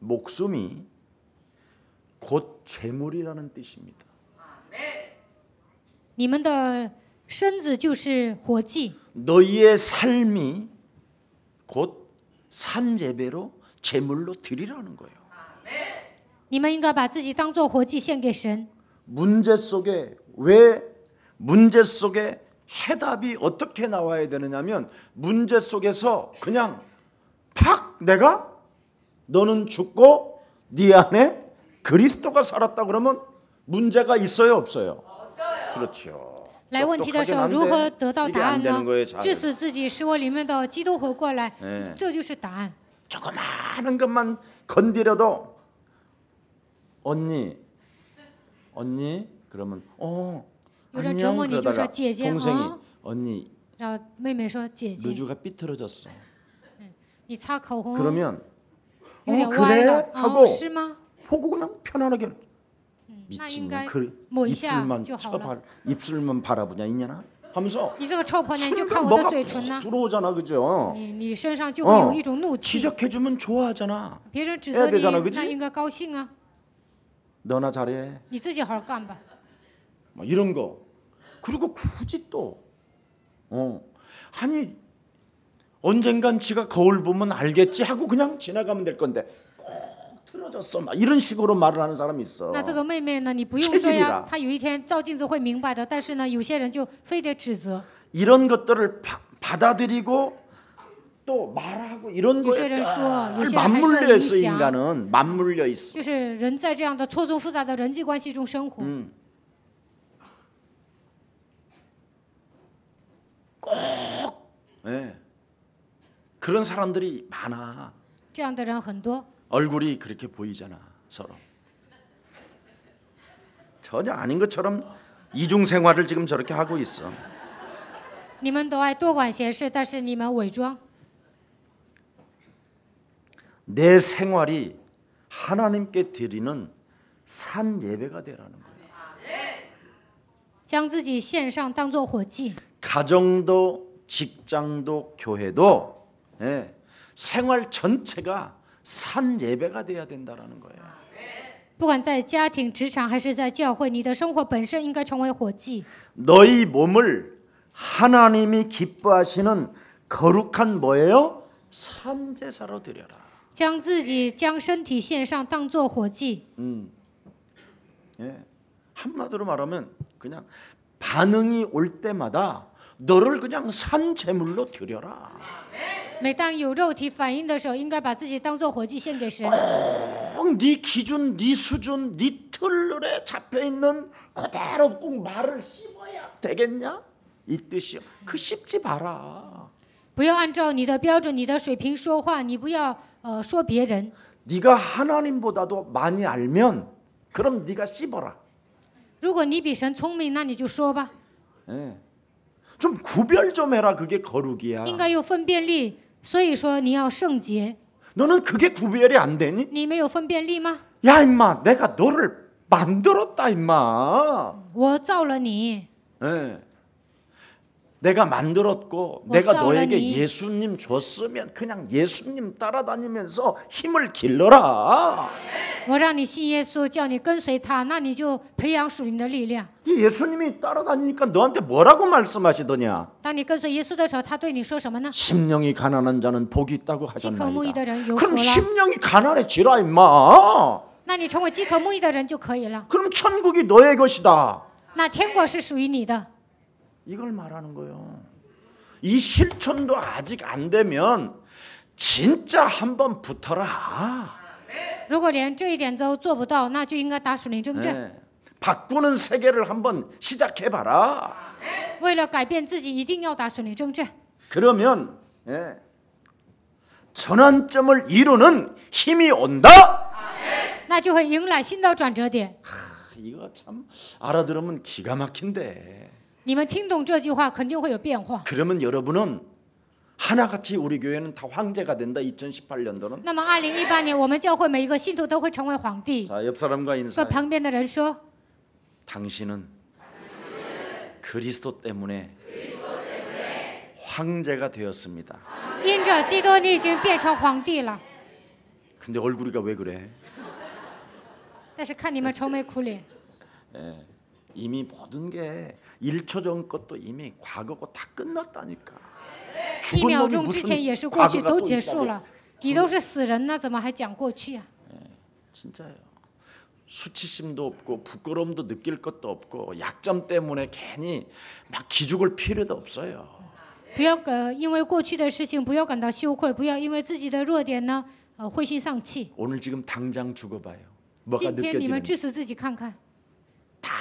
목숨이 곧 재물이라는 뜻입니다. 你们的身子就是活祭， 너희의 삶이 곧 산예배로 제물로 드리라는 거예요. 你们应该把自己当作活祭献给神。 문제 속에 왜 문제 속에 해답이 어떻게 나와야 되느냐면 문제 속에서 그냥 팍 내가 너는 죽고 네 안에 그리스도가 살았다 그러면 문제가 있어요 없어요? 그렇죠. 来问题的时候， 똑똑하긴 如何 한데 得到 이게 答 안 案 되는 呢？ 거예요. 잘. 致死自己，使我里面的基督活过来， 네. 这就是答案。 조그마한 것만 건드려도 언니 그러면 有人折磨 안녕 你就说 그러다가 姐姐 동생이 啊， 언니 然后妹妹说姐姐， 누주가 삐뚤어졌어. 你擦口红 그러면 有点歪 그래 了， 하고 哦，是吗？ 보고 그냥 편안하게 那 미친 应该 그 抹一下 입술만 就好了。 입술만 바라보냐 이냐나 하면서 你这个臭婆娘，你就 순간 看我的 뭐가 嘴唇呐， 들어오잖아 그죠? 你身上就会有一种怒气。 지적해주면 좋아하잖아. 别人指责 해야 你 되잖아, ， 그치? 那应该高兴啊， 너나 잘해. 你自己好好干吧。 뭐 이런 거. 그리고 굳이 또 아니 언젠간 지가 거울 보면 알겠지 하고 그냥 지나가면 될 건데 꼭 틀어졌어 막 이런 식으로 말을 하는 사람이 있어. 那这个妹妹呢，你不用说 체질이라 呀，她有一天照镜子会明白的。但是呢，有些人就非得指责。 이런 것들을 받아들이고 또 말하고 이런 거에 요새는 딱 요새 맞물려还受 있어 影响。 인간은 맞물려 있어. 就是人在这样的错综复杂的人际关系中生活， 네. 그런 사람들이 많아. 这样的人很多。 얼굴이 그렇게 보이잖아 서로. 전혀 아닌 것처럼 이중 생활을 지금 저렇게 하고 있어. 你们都爱多管闲事，但是你们伪装。 내 생활이 하나님께 드리는 산 예배가 되라는 거예요. 将自己献上，当作火祭。 가정도 직장도 교회도 예, 생활 전체가 산 예배가 돼야 된다라는 거예요. 不管在家庭、职场还是在教会，你的生活本身应该成为火祭。 너희 몸을 하나님이 기뻐하시는 거룩한 뭐예요? 산 제사로 드려라. 将身体献上，当作火祭。 예, 한마디로 말하면 그냥 반응이 올 때마다 너를 그냥 산 제물로 드려라. 每当有肉体反应的时候，应该把自己当作火祭献给神。 꼭 네 기준, 네 수준, 네 틀에 잡혀 있는 그대로 꼭 말을 씹어야 되겠냐? 이 뜻이요. 그 씹지 마라. 不要按照你的标准、你的水平说话，你不要说别人。 네가 하나님보다도 많이 알면 그럼 네가 씹어라. 如果你比神聪明，那你就说吧。 예. 좀 구별 좀 해라. 그게 거룩이야. 应该有分辨力，所以说你要圣洁。 너는 그게 구별이 안 되니? 你没有分辨力吗？ 야 임마, 내가 너를 만들었다 임마. 我造了你， 예. 내가 만들었고 내가 너에게 예수님 줬으면 그냥 예수님 따라다니면서 힘을 길러라. 我让你信耶稣，叫你跟随他，那你就培养属灵的力量。 예수님이 따라다니니까 너한테 뭐라고 말씀하시더냐? 当你跟随耶稣的时候，他对你说什么呢？ 심령이 가난한 자는 복이 있다고 饥渴慕义的 하셨나이다. 人有福 그럼 了。 심령이 가난해지라 임마. 那你成为饥渴慕义的人就可以了。 그럼 천국이 너의 것이다. 那天国是属于你的。 이걸 말하는 거예요. 이 실천도 아직 안 되면 진짜 한번 붙어라. 如果连这一点都做不到，那就应该打属灵征战。 네. 바꾸는 세계를 한번 시작해봐라. 为了改变自己，一定要打属灵征战。 그러면 전환점을 이루는 힘이 온다. 那就会迎来新的转折点。 이거 참 알아들으면 기가 막힌데. 你们听懂这句话，肯定会有变化。 그러면 여러분은 하나같이 우리 교회는 다 황제가 된다. 2018년도는. 那么2018年，我们教会每一个信徒都会成为皇帝。 자, 옆 사람과 和 인사. 旁边的人说， 당신은 그리스도 때문에 황제가 되었습니다. 因着基督，你已经变成皇帝了。 근데 얼굴이가 왜 그래? 但是看你们愁眉苦脸， 이미 모든 게 1초 전 것도 이미 과거고 다 끝났다니까. 1 秒钟之前也是过去， 과거가 都 또 结束 있다고. 了。你都是死人了，怎么还讲过去啊？ 진짜요. 수치심도 없고 부끄러움도 느낄 것도 없고 약점 때문에 괜히 막 기죽을 필요도 없어요. 不要因为过去的事情不要感到羞愧，不要因为自己的弱点呢灰心丧气。 오늘 지금 당장 죽어봐요. 뭐가 今天你们 느껴지는지. 致死自己看看， 다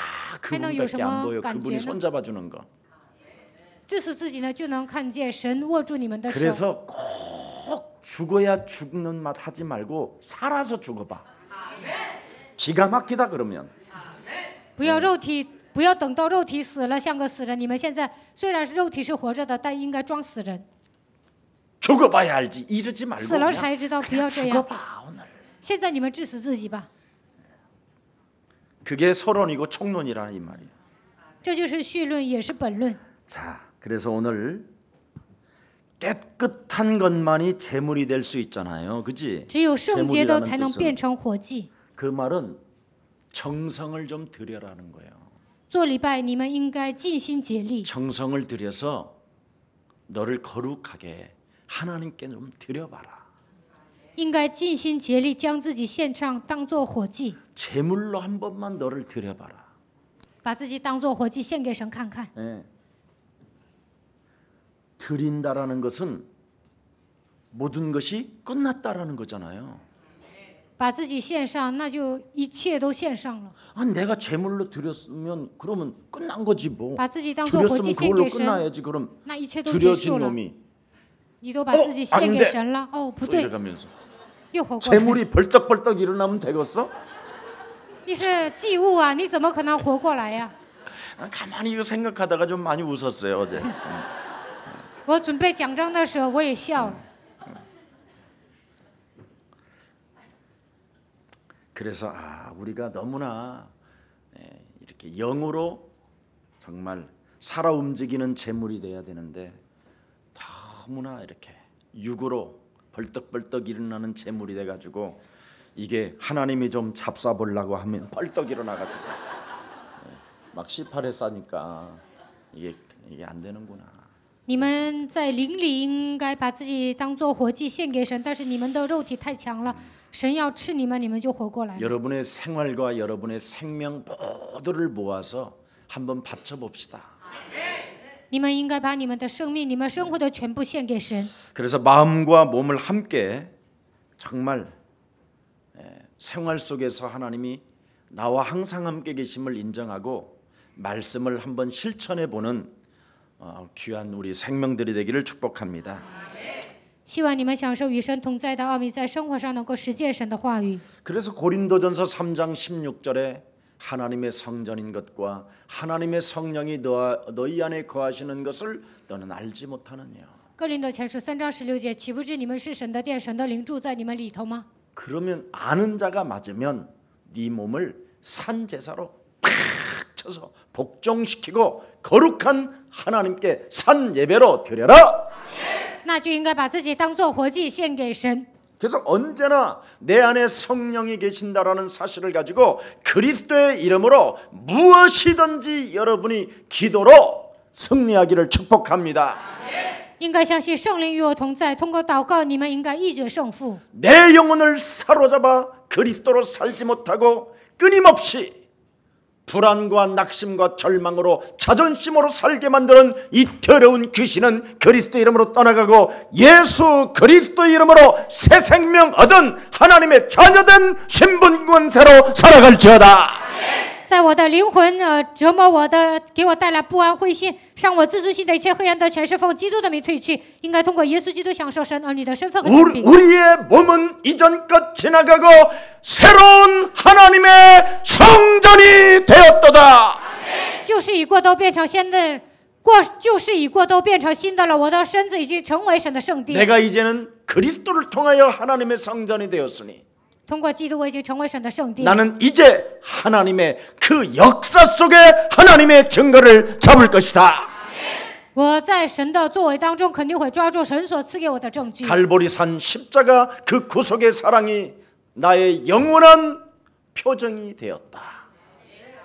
还能有什 그분밖에 안 么 보여. 感 그분이 觉呢？ 손잡아 주는 거. 致死自己呢，就能看见神握住你们的手。 그래서 꼭 죽어야 죽는 맛 하지 말고 살아서 죽어봐. 기가 막히다 그러면. 不要肉体，不要等到肉体死了像个死人。你们现在虽然是肉体是活着的，但应该装死人。 죽어봐야 알지. 이러지 말고 死了才知道，不要 그냥 这样。 죽어봐 오늘. 现在你们致死自己吧， 그게 서론이고 총론이라는 이 말이에요. 这就是绪论，也是本论。 자, 그래서 오늘 깨끗한 것만이 재물이 될 수 있잖아요, 그지? 只有圣洁的 재물이라는 才能 뜻은 变成活祭。 그 말은 정성을 좀 들여라는 거예요. 做礼拜，你们应该尽心竭力， 정성을 들여서 너를 거룩하게 하나님께 좀 드려봐라. 应该尽心竭力将自己献上，当做火祭， 제물로 한 번만 너를 드려봐라. 把自己当做火祭献给神看看。 예. 드린다라는 것은 모든 것이 끝났다라는 거잖아요. 把自己献上，那就一切都献上了。 아, 내가 제물로 드렸으면 그러면 끝난 거지 뭐. 把自己当做火祭 드렸으면 献 그걸로 给神， 끝나야지. 그럼 那一切都结束 드려진 了。 놈이 你都把自己献给神了，哦，不 또 对， 이래가면서 又活过来。 재물이 벌떡벌떡 일어나면 되겠어? 你是祭物啊，你怎么可能活过来呀？ 아, 가만히 이거 생각하다가 좀 많이 웃었어요 어제. 我准备讲章的时候，我也笑了。 그래서 우리가 너무나 이렇게 영으로 정말 살아 움직이는 재물이 돼야 되는데 너무나 이렇게 육으로 벌떡벌떡 일어나는 재물이 돼가지고 이게 하나님이 좀 잡숴보려고 하면 벌떡 일어나가지고 막 C8에 싸니까 이게 안 되는구나. 你们在灵里应该把自己当做活祭献给神，但是你们的肉体太强了，神要吃你们，你们就活过来了。 여러분의 생활과 여러분의 생명 모두를 모아서 한번 바쳐봅시다. 你们应该把你们的生命、你们生活的全部献给神。 그래서 마음과 몸을 함께 정말 생활 속에서 하나님이 나와 항상 함께 계심을 인정하고 말씀을 한번 실천해 보는 귀한 우리 생명들이 되기를 축복합니다. 希望你们享受与神同在的奥秘，在生活上能够实践神的话语。 그래서 고린도전서 3장 16절에 하나님의 성전인 것과 하나님의 성령이 너희 안에 거하시는 것을 너는 알지 못하느냐. 哥林多前书3章16节，岂不知你们是神的殿，神的灵住在你们里头吗？ 그러면 아는 자가 맞으면 네 몸을 산 제사로 팍 쳐서 복종시키고 거룩한 하나님께 산 예배로 드려라. 那就应该把自己当作活祭献给神。 그래서 언제나 내 안에 성령이 계신다라는 사실을 가지고 그리스도의 이름으로 무엇이든지 여러분이 기도로 승리하기를 축복합니다. 应该相信圣灵与我同在，通过祷告，你们应该一决胜负。 내 영혼을 사로잡아 그리스도로 살지 못하고 끊임없이 불안과 낙심과 절망으로 자존심으로 살게 만드는 이 더러운 귀신은 그리스도 이름으로 떠나가고 예수 그리스도 이름으로 새 생명 얻은 하나님의 자녀된 신분 권세로 살아갈지어다. 在我的灵魂折磨我的，给我带来不安灰心，伤我自尊心的一切黑暗的全是奉基督的名退去，应该通过耶稣基督享受神儿女的身份和权柄。 우리의 몸은 이전 것 지나가고 새로운 하나님의 성전이 되었도다. 旧事已过，都变成新的；旧事已过，都变成新的了。我的身子已经成为神的圣殿。 내가 이제는 그리스도를 통하여 하나님의 성전이 되었으니 通过基督，我已经成为神的圣殿。 나는 이제 하나님의 그 역사 속에 하나님의 증거를 잡을 것이다. 我在神的作为当中，肯定会抓住神所赐给我的证据。 갈보리산 십자가 그 구속의 사랑이 나의 영원한 표정이 되었다.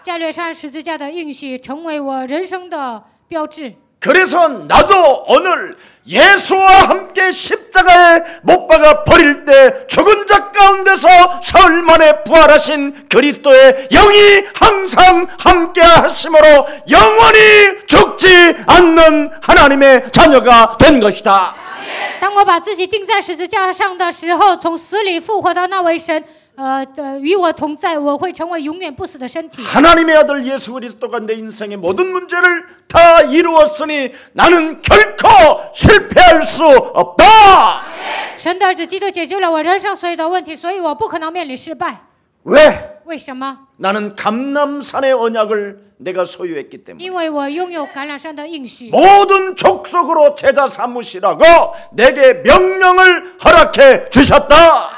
加略山十字架的应许，成为我人生的标志。 그래서 나도 오늘 예수와 함께 십자가에 못 박아 버릴 때 죽은 자 가운데서 사흘 만에 부활하신 그리스도의 영이 항상 함께 하심으로 영원히 죽지 않는 하나님의 자녀가 된 것이다. 当我把自己钉在十字架上的时候，从死里复活的那位神，与我同在，我会成为永远不死的身体。 하나님의 아들 예수 그리스도가 내 인생의 모든 문제를 다 이루었으니 나는 결코 실패할 수 없다. 神的儿子基督解决了我人生所有的问题，所以我不可能面临失败。 왜? 为什么？ 나는 감람산의 언약을 내가 소유했기 때문에 因为我拥有橄榄山的应许。 모든 족속으로 제자 삼으시라고 내게 명령을 허락해 주셨다.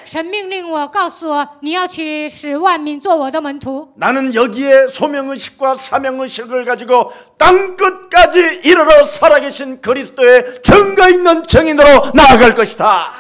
神命令我，告诉我，你要去使万民做我的门徒。 나는 여기에 소명의식과 사명의식을 가지고 땅끝까지 이르러 살아계신 그리스도의 증거 있는 증인으로 나아갈 것이다.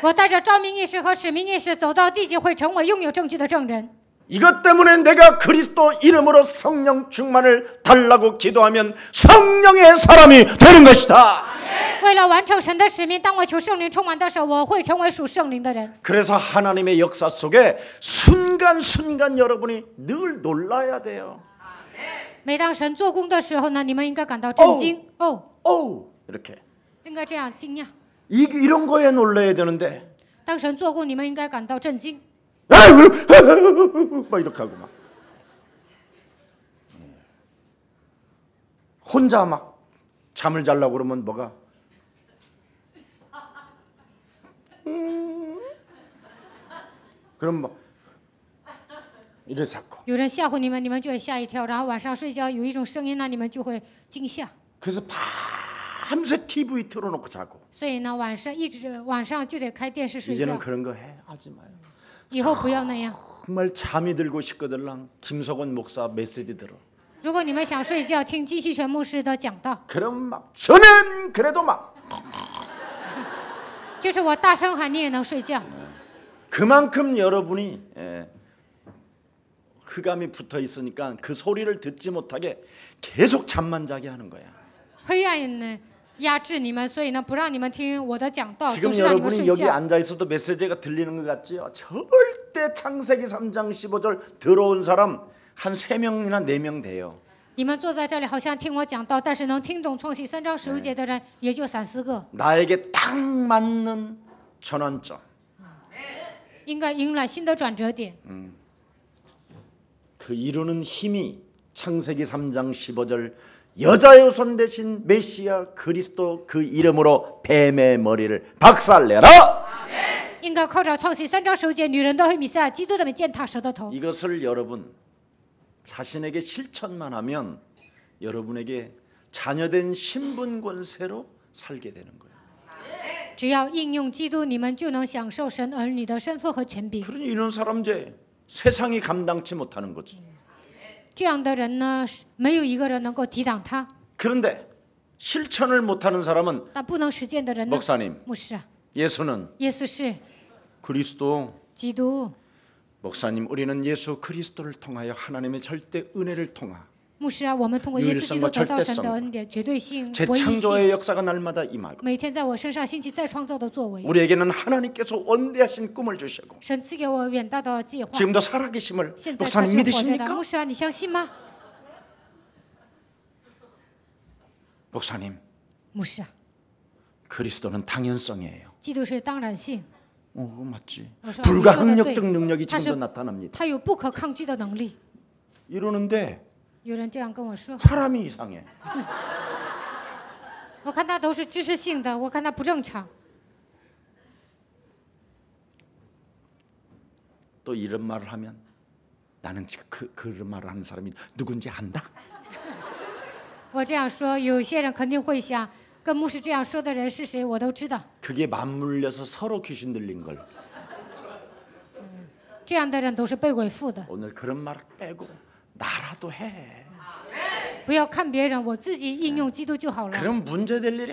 我带着召命意识和使命意识走到地极，会成为拥有证据的证人。 이것 때문에 내가 그리스도 이름으로 성령 충만을 달라고 기도하면 성령의 사람이 되는 것이다. 为了完成神的使命，当我求圣灵充满的时候，我会成为属圣灵的人。 그래서 하나님의 역사 속에 순간순간 여러분이 늘 놀라야 돼요. 每当神做工的时候呢，你们应该感到震惊。哦， 이렇게 应该这样惊讶。 이런 거에 놀라야 되는데 当神做工，你们应该感到震惊。 막 이렇게 하고 막 혼자 막 잠을 자려고 그러면 뭐가 그럼 뭐 이래 자꾸 有人吓唬你们，你们就会吓一跳。然后晚上睡觉有一种声音呢，你们就会惊吓。 그래서 밤새 TV 틀어놓고 자고 所以呢，晚上就得开电视睡 이제는 觉。 그런 거 해 하지 마요. 以后不要那样。 정말 잠이 들고 싶거들랑 김석원 목사 메시지 들어. 如果你们想睡觉，听金希全牧师的讲道， 그럼 막 저는 그래도 막 就是我大声喊，你也能睡觉。 그만큼 여러분이 흑암이 붙어 있으니까 그 소리를 듣지 못하게 계속 잠만 자게 하는 거야. 黑暗呢压制你们，所以呢不让你们听我的讲道， 지금 总是让你们 여러분이 睡 여기 觉。 앉아 있어도 메시지가 들리는 것 같지요? 절대 창세기 3장 15절 들어온 사람 한 3명이나 4명 돼요. 你们坐在这里好像听我讲道，但是能听懂创世3章15节的人也就3、4个。 나에게 딱 맞는 전환점. 应该迎来新的转折点。 그 이루는 힘이 창세기 3장 15절 여자의 후손 대신 메시아 그리스도 그 이름으로 뱀의 머리를 박살내라. 应该靠着创世3章15节，女人的黑弥赛亚基督的名践踏蛇的头。 이것을 여러분 자신에게 실천만 하면 여러분에게 자녀된 신분 권세로 살게 되는 거예요. 只要应用基督，你们就能享受神儿女的身份和权柄。 그러니 이런 사람 이제 세상이 감당치 못하는 거지. 这样的人呢，没有一个人能够抵挡他。 그런데 실천을 못하는 사람은 但不能实践的人呢？ 목사님, 牧师， 예수는 耶稣是 그리스도. 基督。 목사님, 우리는 예수 그리스도를 통하여 하나님의 절대 은혜를 통하 牧师啊，我们通过耶稣基督得到神的恩典、绝对性、唯一性， 재창조의 역사가 날마다 임하고 每天在我身上兴起再创造的作为。 우리에게는 하나님께서 원대하신 꿈을 주시고 神赐给我远大的计划， 지금도 살아계심을 现在他 목사님 是活着的。 믿으십니까? 牧师啊，你相信吗？ 목사님, 牧师啊， 그리스도는 당연성이에요. 基督是当然性， 그거 맞지. 我说 불가항력적 능력이 지금도 他是 나타납니다. 他有不可抗拒的能力。 이러는데 有人这样跟我说， 사람이 이상해. 我看他都是知识性的，我看他不正常。 또 이런 말을 하면 나는 지금 그런 말을 하는 사람이 누군지 안다. 我这样说，有些人肯定会想，跟牧师这样说的人是谁，我都知道。 그게 맞물려서 서로 귀신 들린 걸. 这样的人都是被鬼附的。 오늘 그런 말 빼고 나라도 해. 不要看别人，我自己应用基督就好了， 그럼 문제될 일이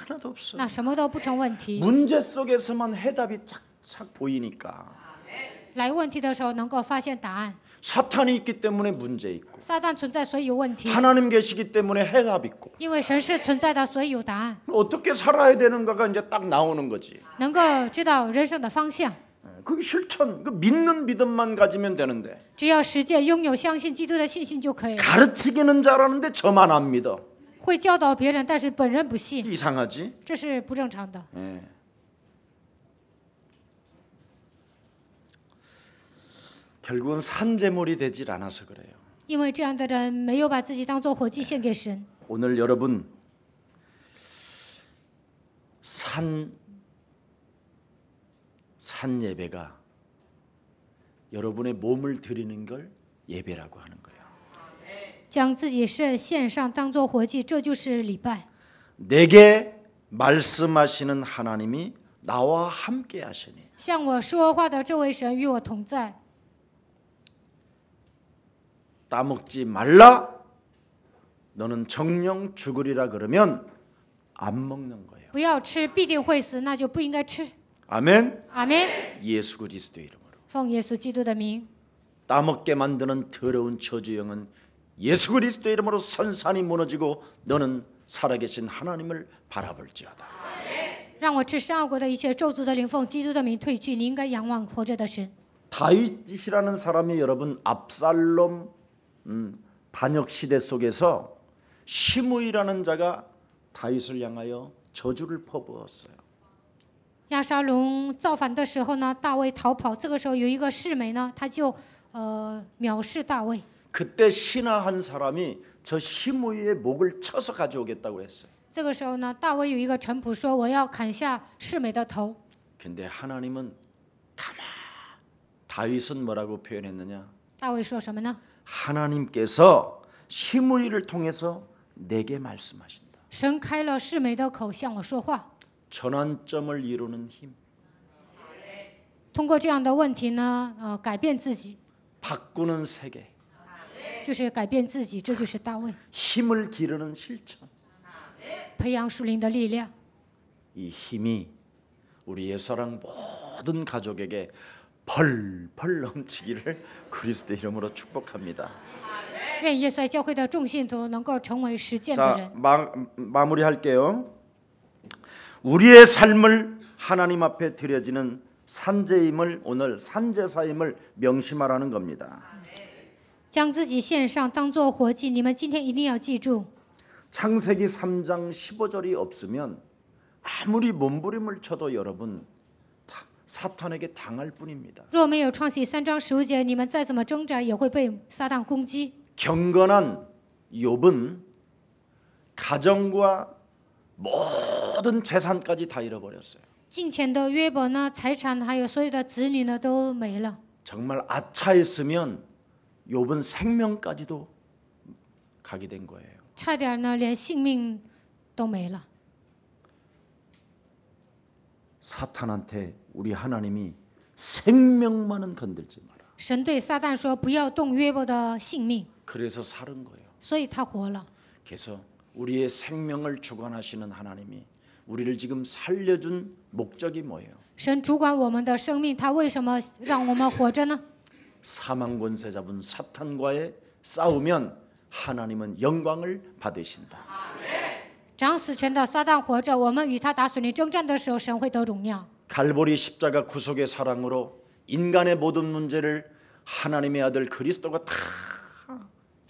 하나도 없어. 那什么都不成问题。 문제 속에서만 해답이 착착 보이니까. 来问题的时候能够发现答案。 사탄이 있기 때문에 문제 있고 撒旦存在，所以有问题； 하나님 계시기 때문에 해답 있고 因为神是存在的，所以有答案。 어떻게 살아야 되는가가 이제 딱 나오는 거지. 能够知道人生的方向， 그게 실천, 그 믿는 믿음만 가지면 되는데 只要实践，拥有相信基督的信心就可以了。 가르치기는 잘하는데 저만 안 믿어. 会教导别人，但是本人不信， 이상하지? 这是不正常的。 예. 결국은 산재물이 되질 않아서 그래요. 因为这样的人没有把自己当做活祭献给神。 오늘 여러분 산 예배가 여러분의 몸을 드리는 걸 예배라고 하는 거예요. 将自己献上当做活祭，这就是礼拜。 내게 말씀하시는 하나님이 나와 함께 하시니 向我说话的这位神与我同在。 따먹지 말라. 너는 정령 죽으리라 그러면 안 먹는 거예요. 不要吃，必定会死，那就不应该吃。 아멘. 阿门。 예수 그리스도 이름으로. 奉耶稣基督的名， 따먹게 만드는 더러운 저주영은 예수 그리스도 이름으로 산산이 무너지고 너는 살아계신 하나님을 바라볼지어다. 让我吃善恶的一切咒诅的灵，奉基督的名退去。你应该仰望活着的神。 다윗이라는 사람이 여러분 압살롬 반역 시대 속에서 시므이라는 자가 다윗을 향하여 저주를 퍼부었어요. 亚沙龙造反的时候呢，大卫逃跑。这个时候有一个示每呢，他就藐视大卫。 그때 신하 한 사람이 저 시므이의 목을 쳐서 가져오겠다고 했어요. 这个时候呢，大卫有一个臣仆说：“我要砍下示每的头。” 근데 하나님은 가만. 다윗은 뭐라고 표현했느냐? 大卫说什么呢？ 하나님께서 시므이를 통해서 내게 말씀하신다. 神开了示每的口向我说话。 전환점을 이루는 힘. 通过这样的问题呢，改变自己， 바꾸는 세계. 就是改变自己，这就是大卫。 힘을 기르는 실천. 培养属灵的力量， 이 힘이 우리 예사랑 모든 가족에게 펄펄 넘치기를 그리스도 이름으로 축복합니다. 愿耶稣爱教会的众信徒能够成为实践的 자, 人。 마무리할게요. 우리의 삶을 하나님 앞에 드려지는 산제임을 오늘 산제사임을 명심하라는 겁니다. 将自己献上，当作活祭。你们今天一定要记住， 창세기 3장 15절이 없으면 아무리 몸부림을 쳐도 여러분 사탄에게 당할 뿐입니다. 若没有创启3章15节，你们再怎么挣扎，也会被撒旦攻击。 경건한 욥은 가정과 모든 재산까지 다 잃어버렸어요. 敬虔的约伯呢，财产还有所有的子女呢都没了。 정말 아차했으면 욥은 생명까지도 가게 된 거예요. 差点呢，连性命都没了。 사탄한테 우리 하나님이 생명만은 건들지 마라. 神对撒旦说：“不要动约伯的性命。 그래서 살은 거예요. 所以他活了。 그래서 우리의 생명을 주관하시는 하나님이 우리를 지금 살려준 목적이 뭐예요? 神主管我们的生命，他为什么让我们活着呢？ 사망 권세 잡은 사탄과의 싸우면 하나님은 영광을 받으신다. 掌死权的撒旦活着，我们与他打属灵征战的时候，神会得荣耀。 갈보리 십자가 구속의 사랑으로 인간의 모든 문제를 하나님의 아들 그리스도가 다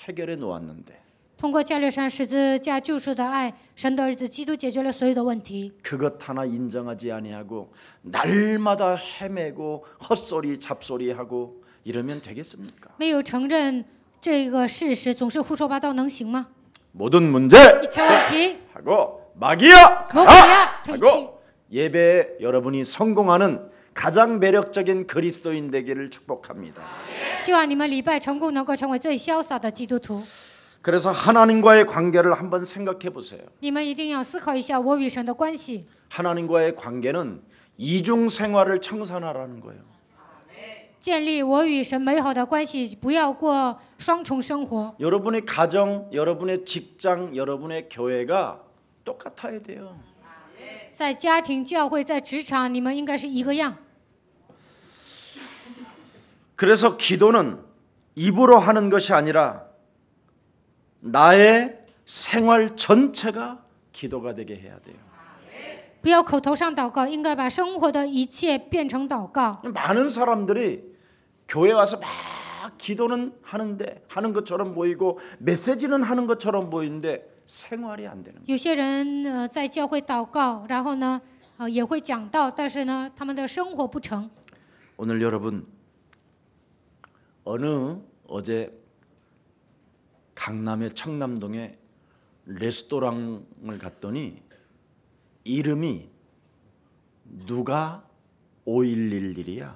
해결해 놓았는데 通过加略山十字架救赎的爱，神的儿子基督解决了所有的问题。 그것 하나 인정하지 아니하고 날마다 헤매고 헛소리 잡소리하고 이러면 되겠습니까? 没有承认这个事实，总是胡说八道，能行吗？ 모든 문제 一切问题， 하고 마귀야 魔鬼 가라 呀，退去。 하고 예배에 여러분이 성공하는 가장 매력적인 그리스도인 되기를 축복합니다. 希望你们礼拜成功，能够成为最潇洒的基督徒。 그래서 하나님과의 관계를 한번 생각해 보세요. 你们一定要思考一下我与神的关系。 하나님과의 관계는 이중 생활을 청산하라는 거예요. 建立我与神美好的关系，不要过双重生活。 여러분의 가정, 여러분의 직장, 여러분의 교회가 똑같아야 돼요. 在家庭、教会、在职场，你们应该是一个样。 그래서 기도는 입으로 하는 것이 아니라 나의 생활 전체가 기도가 되게 해야 돼요. 不要口头上祷告，应该把生活的一切变成祷告。 많은 사람들이 교회 와서 막 기도는 하는데 하는 것처럼 보이고 메시지는 하는 것처럼 보이는데 생활이 안 되는 거예요. 有些人在教会祷告，然后呢也会讲道，但是呢他们的生活不成。 오늘 여러분 어제 강남의 청남동에 레스토랑을 갔더니 이름이 누가 5111이야.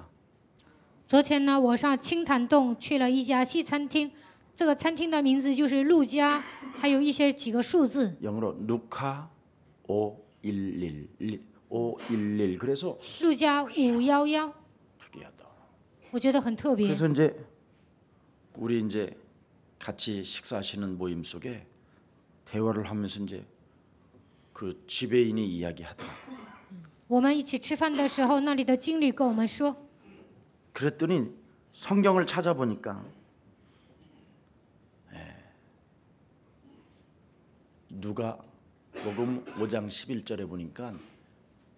昨天呢，我上青潭洞去了一家西餐厅，这个餐厅的名字就是路加，还有一些几个数字。 영어로 루카 511 그래서 路加511， 특이하다. 我觉得很特别。 그래서 우리 이제 같이 식사하시는 모임 속에 대화를 하면서 이제 그 지배인이 이야기하다. 我们一起吃饭的时候，那里的经理跟我们说， 그랬더니 성경을 찾아보니까 누가 복음 5장 11절에 보니까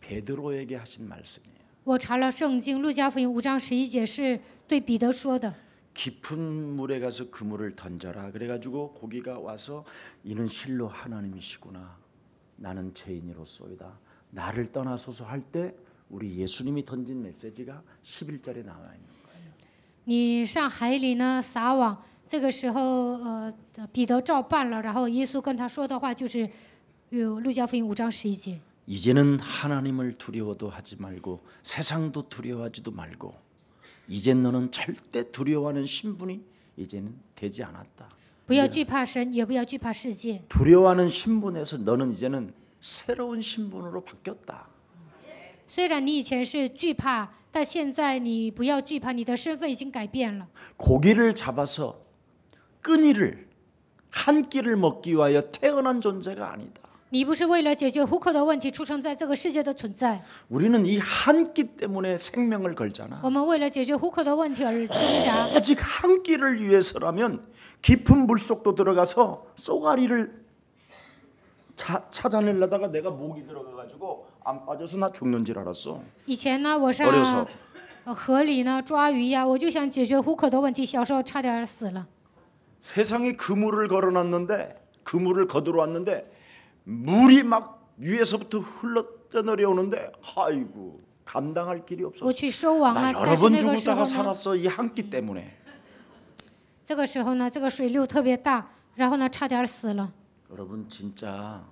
베드로에게 하신 말씀이에요. 我查了圣经，路加福音5章11节是对彼得说的。 깊은 물에 가서 그물을 던져라. 그래가지고 고기가 와서 이는 실로 하나님이시구나. 나는 죄인이로소이다. 나를 떠나소서 할 때 우리 예수님이 던진 메시지가 11절에 나와 있는 거예요. 你上海里呢撒网，这个时候彼得照办了，然后耶稣跟他说的话就是路加福音5章11节。 이제는 하나님을 두려워도 하지 말고 세상도 두려워하지도 말고 이젠 너는 절대 두려워하는 신분이 이제는 되지 않았다. 不要惧怕神，也不要惧怕世界。 두려워하는 신분에서 너는 이제는 새로운 신분으로 바뀌었다. 虽然你以前是惧怕，但现在你不要惧怕，你的身份已经改变了。 고기를 잡아서 끈이를 한 끼를 먹기 위하여 태어난 존재가 아니다. 你不是为了解决糊口的问题出生在这个世界的存在。 우리는 이 한 끼 때문에 생명을 걸잖아. 我们为了解决糊口的问题而挣扎。 오직 한 끼를 위해서라면 깊은 물속도 들어가서 쏘가리를 찾아내려다가 내가 목이 들어가가지고 안 빠져서 나 죽는 줄 알았어. 以前呢，我上 어려서 河里呢抓鱼呀，我就想解决糊口的问题，小时候差点死了。 세상에 그물을 걸어놨는데 그물을 거들어 왔는데 물이 막 위에서부터 흘러 떠내려오는데 아이고 감당할 길이 我 없었어. 去收网 나 啊， 여러 但是 번 那个时 죽었다가 候呢， 살았어 이 한 끼 때문에. 这个时候呢，这个水流特别大，然后呢，差点死了。 여러분 진짜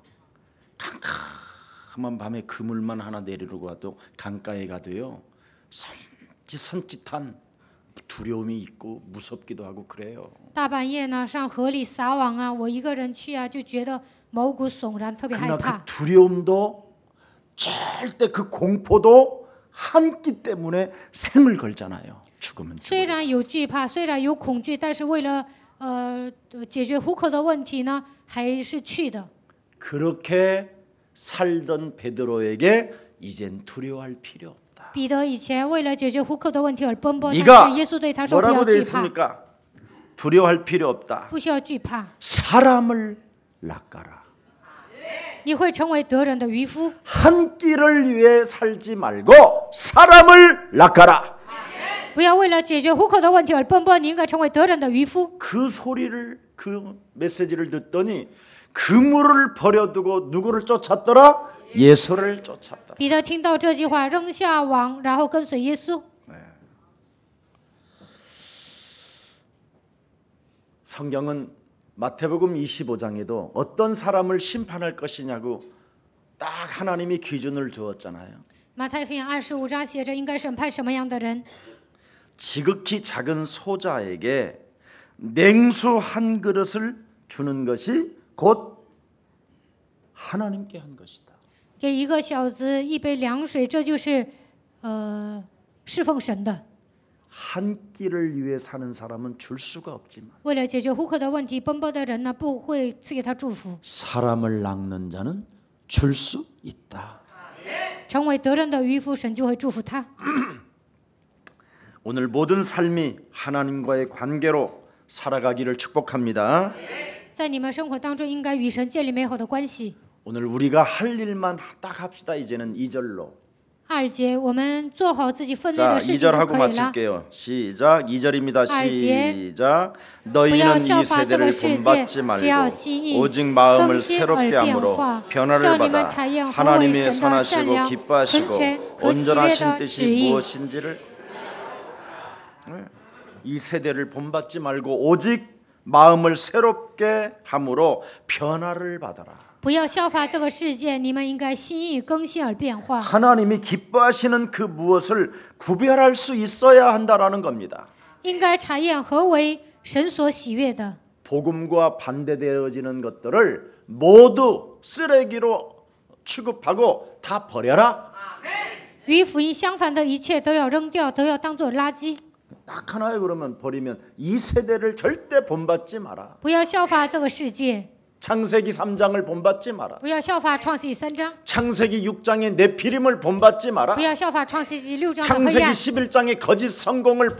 캄캄한 밤에 그물만 하나 내리려고 해도 강가에 가도요 선짓한 두려움이 있고 무섭기도 하고 그래요. 大半夜呢，上河里撒网啊，我一个人去啊，就觉得毛骨悚然，特别害 그러나 怕。 그 두려움도 절대 그 공포도 한 끼 때문에 생을 걸잖아요. 죽으면 虽然有惧怕，虽然有恐惧，但是为了解决糊口的问题呢，还是去的。 그렇게 살던 베드로에게 이젠 두려워할 필요 없다. 彼得以前为了解决糊口的问题而奔波，但 네가 是耶稣对他说不 뭐라고 要 되어 惧怕， 있습니까? 두려워할 필요 없다. 不需要惧怕， 사람을 낚아라. 你会成为得人的渔夫。 한 끼를 위해 살지 말고 사람을 낚아라. 不要为了解决糊口的问题而奔波，你应该成为得人的渔夫。 그 소리를 그 메시지를 듣더니 그물을 버려두고 누구를 쫓았더라? 예수를 쫓았더라. 彼得听到这句话，扔下网，然后跟随耶稣。 성경은 마태복음 25장에도 어떤 사람을 심판할 것이냐고 딱 하나님이 기준을 두었잖아요. 马太福音25章写着应该审判什么样的人。 지극히 작은 소자에게 냉수 한 그릇을 주는 것이 곧 하나님께 한 것이다. 给一个小子一杯凉水，这就是侍奉神的。 한 끼를 위해 사는 사람은 줄 수가 없지만 为了解决糊口的问题奔波的人呢，不会赐给他祝福。 사람을 낚는 자는 줄 수 있다. 成为得人的渔夫，神就会祝福他。 오늘 모든 삶이 하나님과의 관계로 살아가기를 축복합니다. 在你们生活当中，应该与神建立美好的关系。 오늘 우리가 할 일만 딱 합시다. 이제는 2절로. 2节，我们做好自己分内 자, 的事情 2절 就 하고 可以了。 마칠게요. 시작. 2절입니다. 알지에. 시작. 不要 너희는 效 이 法这个 세대를 世界， 본받지 只要 말고 心意 오직 마음을 更新而 새롭게 变 함으로 化， 변화를 叫你们 받아 查验何为 하나님의 神的善 선하시고 良、纯 기뻐하시고 全和喜悦 온전하신 的旨 뜻이 意。 무엇인지를 이 세대를 본받지 말고 오직 마음을 새롭게 함으로 변화를 받아라. 不要效法这个世界，你们应该心意更新而变化。 하나님이 기뻐하시는 그 무엇을 구별할 수 있어야 한다라는 겁니다. 应该查验何为神所喜悦的。 복음과 반대되어지는 것들을 모두 쓰레기로 취급하고 다 버려라. 与福音相反的一切都要扔掉，都要当作垃圾。 딱 하나요. 그러면 버리면 이 세대를 절대 본받지 마라. 不要效法这个世界， 창세기 3장을 본받지 마라. 不要效法创世纪3章， 창세기 6장의 네피림을 본받지 마라. 不要效法创世纪6章的黑 창세기 暗， 11장의 거짓 성공을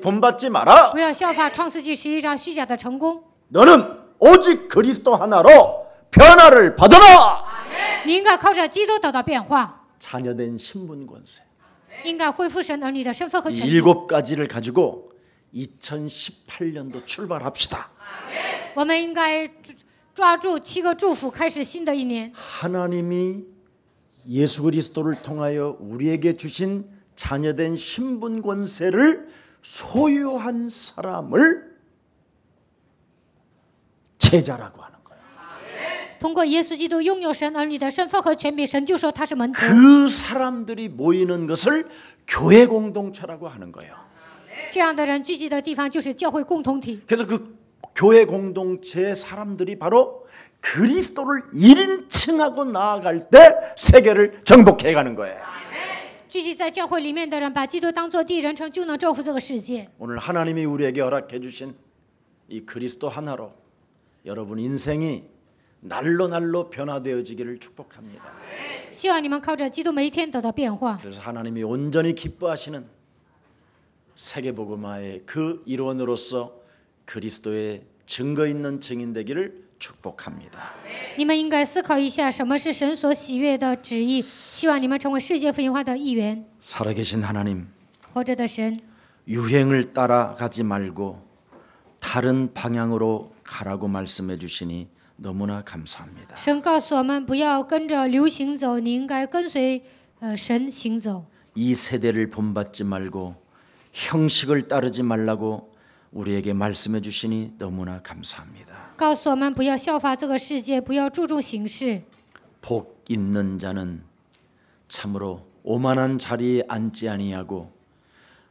본받지 마라. 不要效法创世纪11章虚假的成功。 너는 오직 그리스도 하나로 변화를 받아라. 你应该靠着基督得到变化， 자녀된 신분 권세. 应该恢复神儿女的身份和 이 权利。 7가지를 가지고 2018년도 출발합시다. 我们应该抓住7个祝福，开始新的一年。 하나님이 예수 그리스도를 통하여 우리에게 주신 자녀된 신분 권세를 소유한 사람을 제자라고 하는 거예요. 通过耶稣基督拥有神儿女的身份和权柄，神就说他是门徒。 그 사람들이 모이는 것을 교회 공동체라고 하는 거예요. 这样的人聚集的地方就是教会共同体。 그래서 그 교회 공동체의 사람들이 바로 그리스도를 1인칭하고 나아갈 때 세계를 정복해 가는 거예요. 聚集在教会里面的人，把基督当作第一人称，就能征服这个世界。 오늘 하나님이 우리에게 허락해 주신 이 그리스도 하나로 여러분 인생이 날로 날로 변화되어지기를 축복합니다. 希望你们靠着基督每一天得到变化。 그래서 하나님이 온전히 기뻐하시는 세계복음화의 그 일원으로서 그리스도의 증거 있는 증인 되기를 축복합니다. 你们应该思考一下，什么是神所喜悦的旨意。希望你们成为世界福音化的一员。 살아계신 하나님, 活着的神， 유행을 따라가지 말고 다른 방향으로 가라고 말씀해 주시니 너무나 감사합니다. 神告诉我们不要跟着流行走，你应该跟随神行走。 이 세대를 본받지 말고 형식을 따르지 말라고 우리에게 말씀해 주시니 너무나 감사합니다. 告诉我们不要效法这个世界，不要注重形式。 복 있는 자는 참으로 오만한 자리에 앉지 아니하고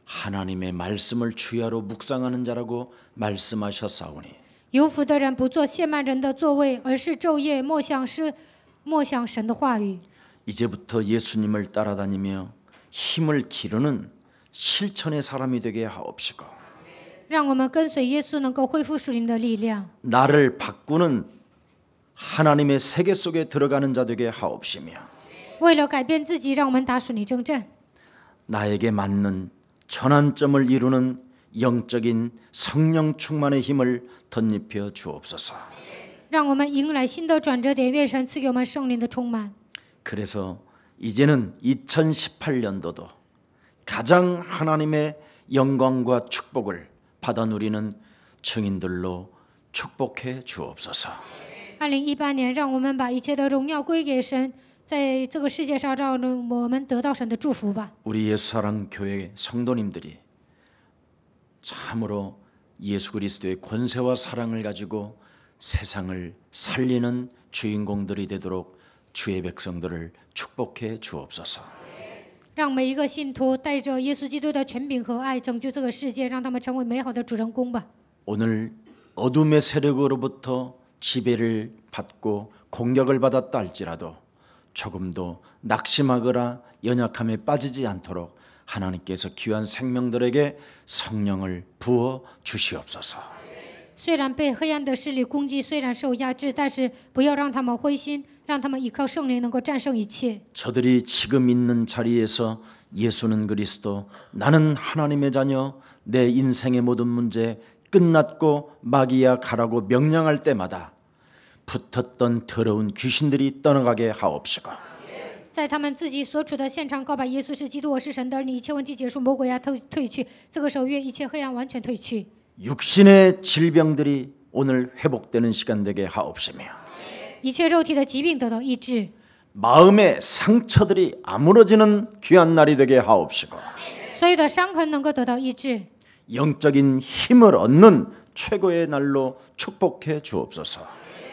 하나님의 말씀을 주야로 묵상하는 자라고 말씀하셨사오니 有福的人不坐亵慢人的座位，而是昼夜默想神的话语。 이제부터 예수님을 따라다니며 힘을 기르는 실천의 사람이 되게 하옵시고 让我们跟随耶稣，能够恢复属灵的力量。 나를 바꾸는 하나님의 세계 속에 들어가는 자 되게 하옵시며 为了改变自己，让我们打属灵征战。 나에게 맞는 전환점을 이루는 영적인 성령 충만의 힘을 덧입혀 주옵소서. 让我们迎来新的转折点，愿神赐给我们圣灵的充满。 그래서 이제는 2018년도도 가장 하나님의 영광과 축복을 받아 누리는 증인들로 축복해 주옵소서. 2018年，让我们把一切的荣耀归给神，在这个世界上让我们得到神的祝福吧。 우리 예수사랑 교회 성도님들이 참으로 예수 그리스도의 권세와 사랑을 가지고 세상을 살리는 주인공들이 되도록 주의 백성들을 축복해 주옵소서. 让每一个信徒带着耶稣基督的权柄和爱拯救这个世界，让他们成为美好的主人公吧。 오늘 어둠의 세력으로부터 지배를 받고 공격을 받았다 할지라도 조금도 낙심하거나 연약함에 빠지지 않도록 하나님께서 귀한 생명들에게 성령을 부어 주시옵소서. 虽然被黑暗的势力攻击，虽然受压制，但是不要让他们灰心，让他们依靠圣灵能够战胜一切。 저들이 지금 있는 자리에서 예수는 그리스도, 나는 하나님의 자녀, 내 인생의 모든 문제 끝났고 마귀야 가라고 명령할 때마다 붙었던 더러운 귀신들이 떠나가게 하옵시고 在他们自己所处的现场告白耶稣是基督，我是神的儿女，一切问题结束，魔鬼要退去。这个时候，愿一切黑暗完全退去。 육신의 질병들이 오늘 회복되는 시간 되게 하옵시며 一切肉体的疾病得到医治， 마음의 상처들이 아물어지는 귀한 날이 되게 하옵시고 所有的伤痕能够得到医治， 영적인 힘을 얻는 최고의 날로 축복해 주옵소서.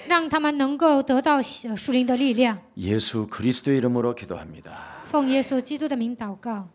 让他们能够得到属灵的力量。 예수 그리스도의 이름으로 기도합니다. 奉耶稣基督的名祷告。